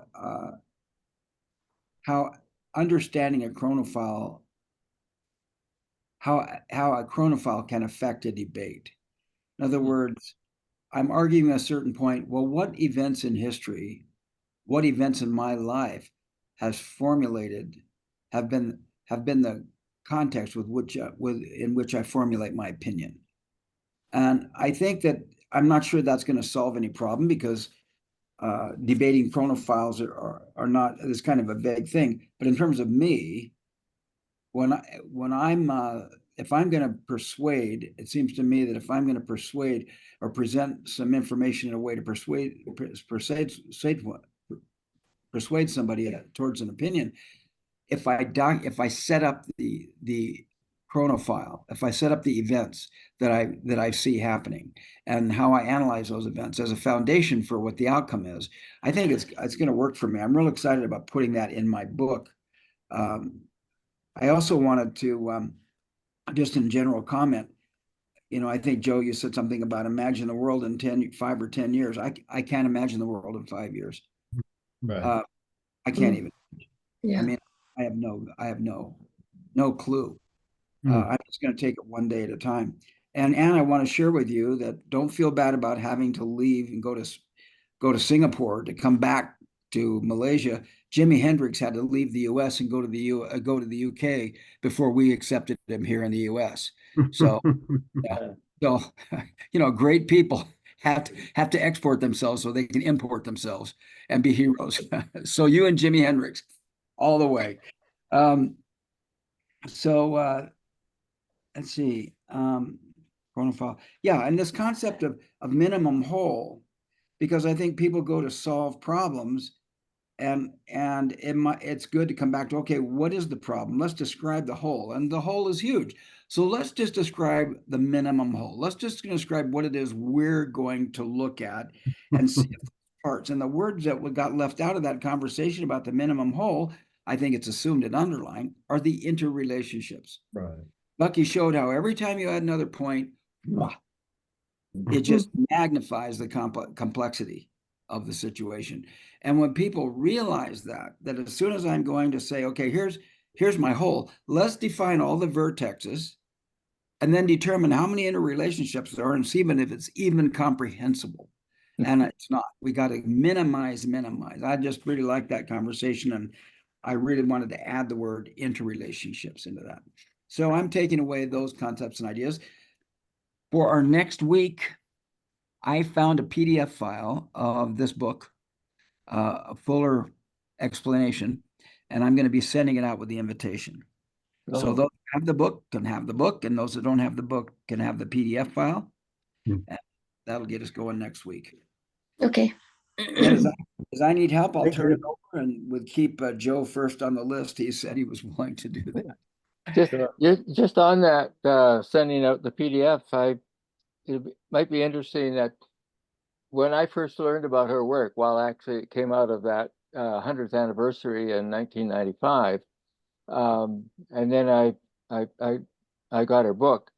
understanding a chronophile, how a chronophile can affect a debate. In other words, I'm arguing at a certain point, well, what events in history, what events in my life have been the context in which I formulate my opinion. And I think that I'm not sure that's going to solve any problem, because debating chronophiles are not, this kind of a vague thing. But in terms of me, if I'm going to persuade, it seems to me that if I'm going to persuade or present some information in a way to persuade somebody towards an opinion, if I set up the chronophile, if I set up the events that I see happening and how I analyze those events as a foundation for what the outcome is, I think it's going to work for me. I'm real excited about putting that in my book. I also wanted to just in general comment, you know, I think, Joe, you said something about imagine the world in 5 or 10 years. I can't imagine the world in 5 years. Right. I can't even. Yeah. I mean, I have no clue. I'm just going to take it one day at a time. And Anne, I want to share with you that don't feel bad about having to leave and go to Singapore to come back to Malaysia. Jimi Hendrix had to leave the U.S. and go to the U.K. before we accepted him here in the U.S. So, yeah. So, you know, great people have to export themselves so they can import themselves and be heroes. So you and Jimi Hendrix, all the way. So let's see. Chronophile. Yeah, and this concept of minimum whole, because I think people go to solve problems, and it's good to come back to, okay, what is the problem? Let's describe the whole, and the whole is huge. So let's just describe the minimum whole. Let's just describe what it is we're going to look at and see if parts. And the words that got left out of that conversation about the minimum whole, I think it's assumed and underlined, are the interrelationships. Right. Bucky showed how every time you add another point, it just magnifies the complexity of the situation. And when people realize that as soon as I'm going to say, okay, here's my whole, let's define all the vertexes and then determine how many interrelationships there are and see if it's even comprehensible. And it's not. We got to minimize. I just really like that conversation, and I really wanted to add the word interrelationships into that. So I'm taking away those concepts and ideas. For our next week, I found a PDF file of this book, a fuller explanation. and I'm going to be sending it out with the invitation. So Oh. those who have the book can have the book, and those that don't have the book can have the PDF file. Hmm. And that'll get us going next week. Okay. And as I need help, I'll Thank turn you. it over and would keep Joe first on the list. He said he was willing to do that. Just on that, sending out the PDF, might be interesting that when I first learned about her work, while actually it came out of that 100th anniversary in 1995, and then I got her book.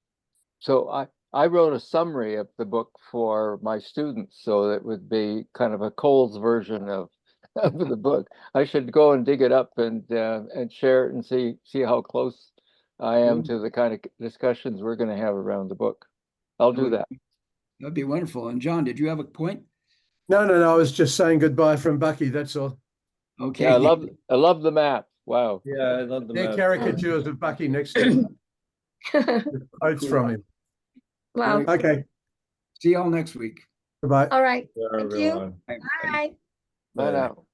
So I wrote a summary of the book for my students, so that would be kind of a Cole's version of the book. I should go and dig it up and share it and see how close I am to the kind of discussions we're going to have around the book. I'll do that. That'd be wonderful. And John, did you have a point? No, I was just saying goodbye from Bucky. That's all. Okay. Yeah, I love the map. Wow. Yeah, I love the They're map. caricatures of Bucky next to him. With quotes from him. Wow. Okay. See y'all next week. Goodbye. All right. Sure, Thank you. everyone. Bye. Bye. Bye now.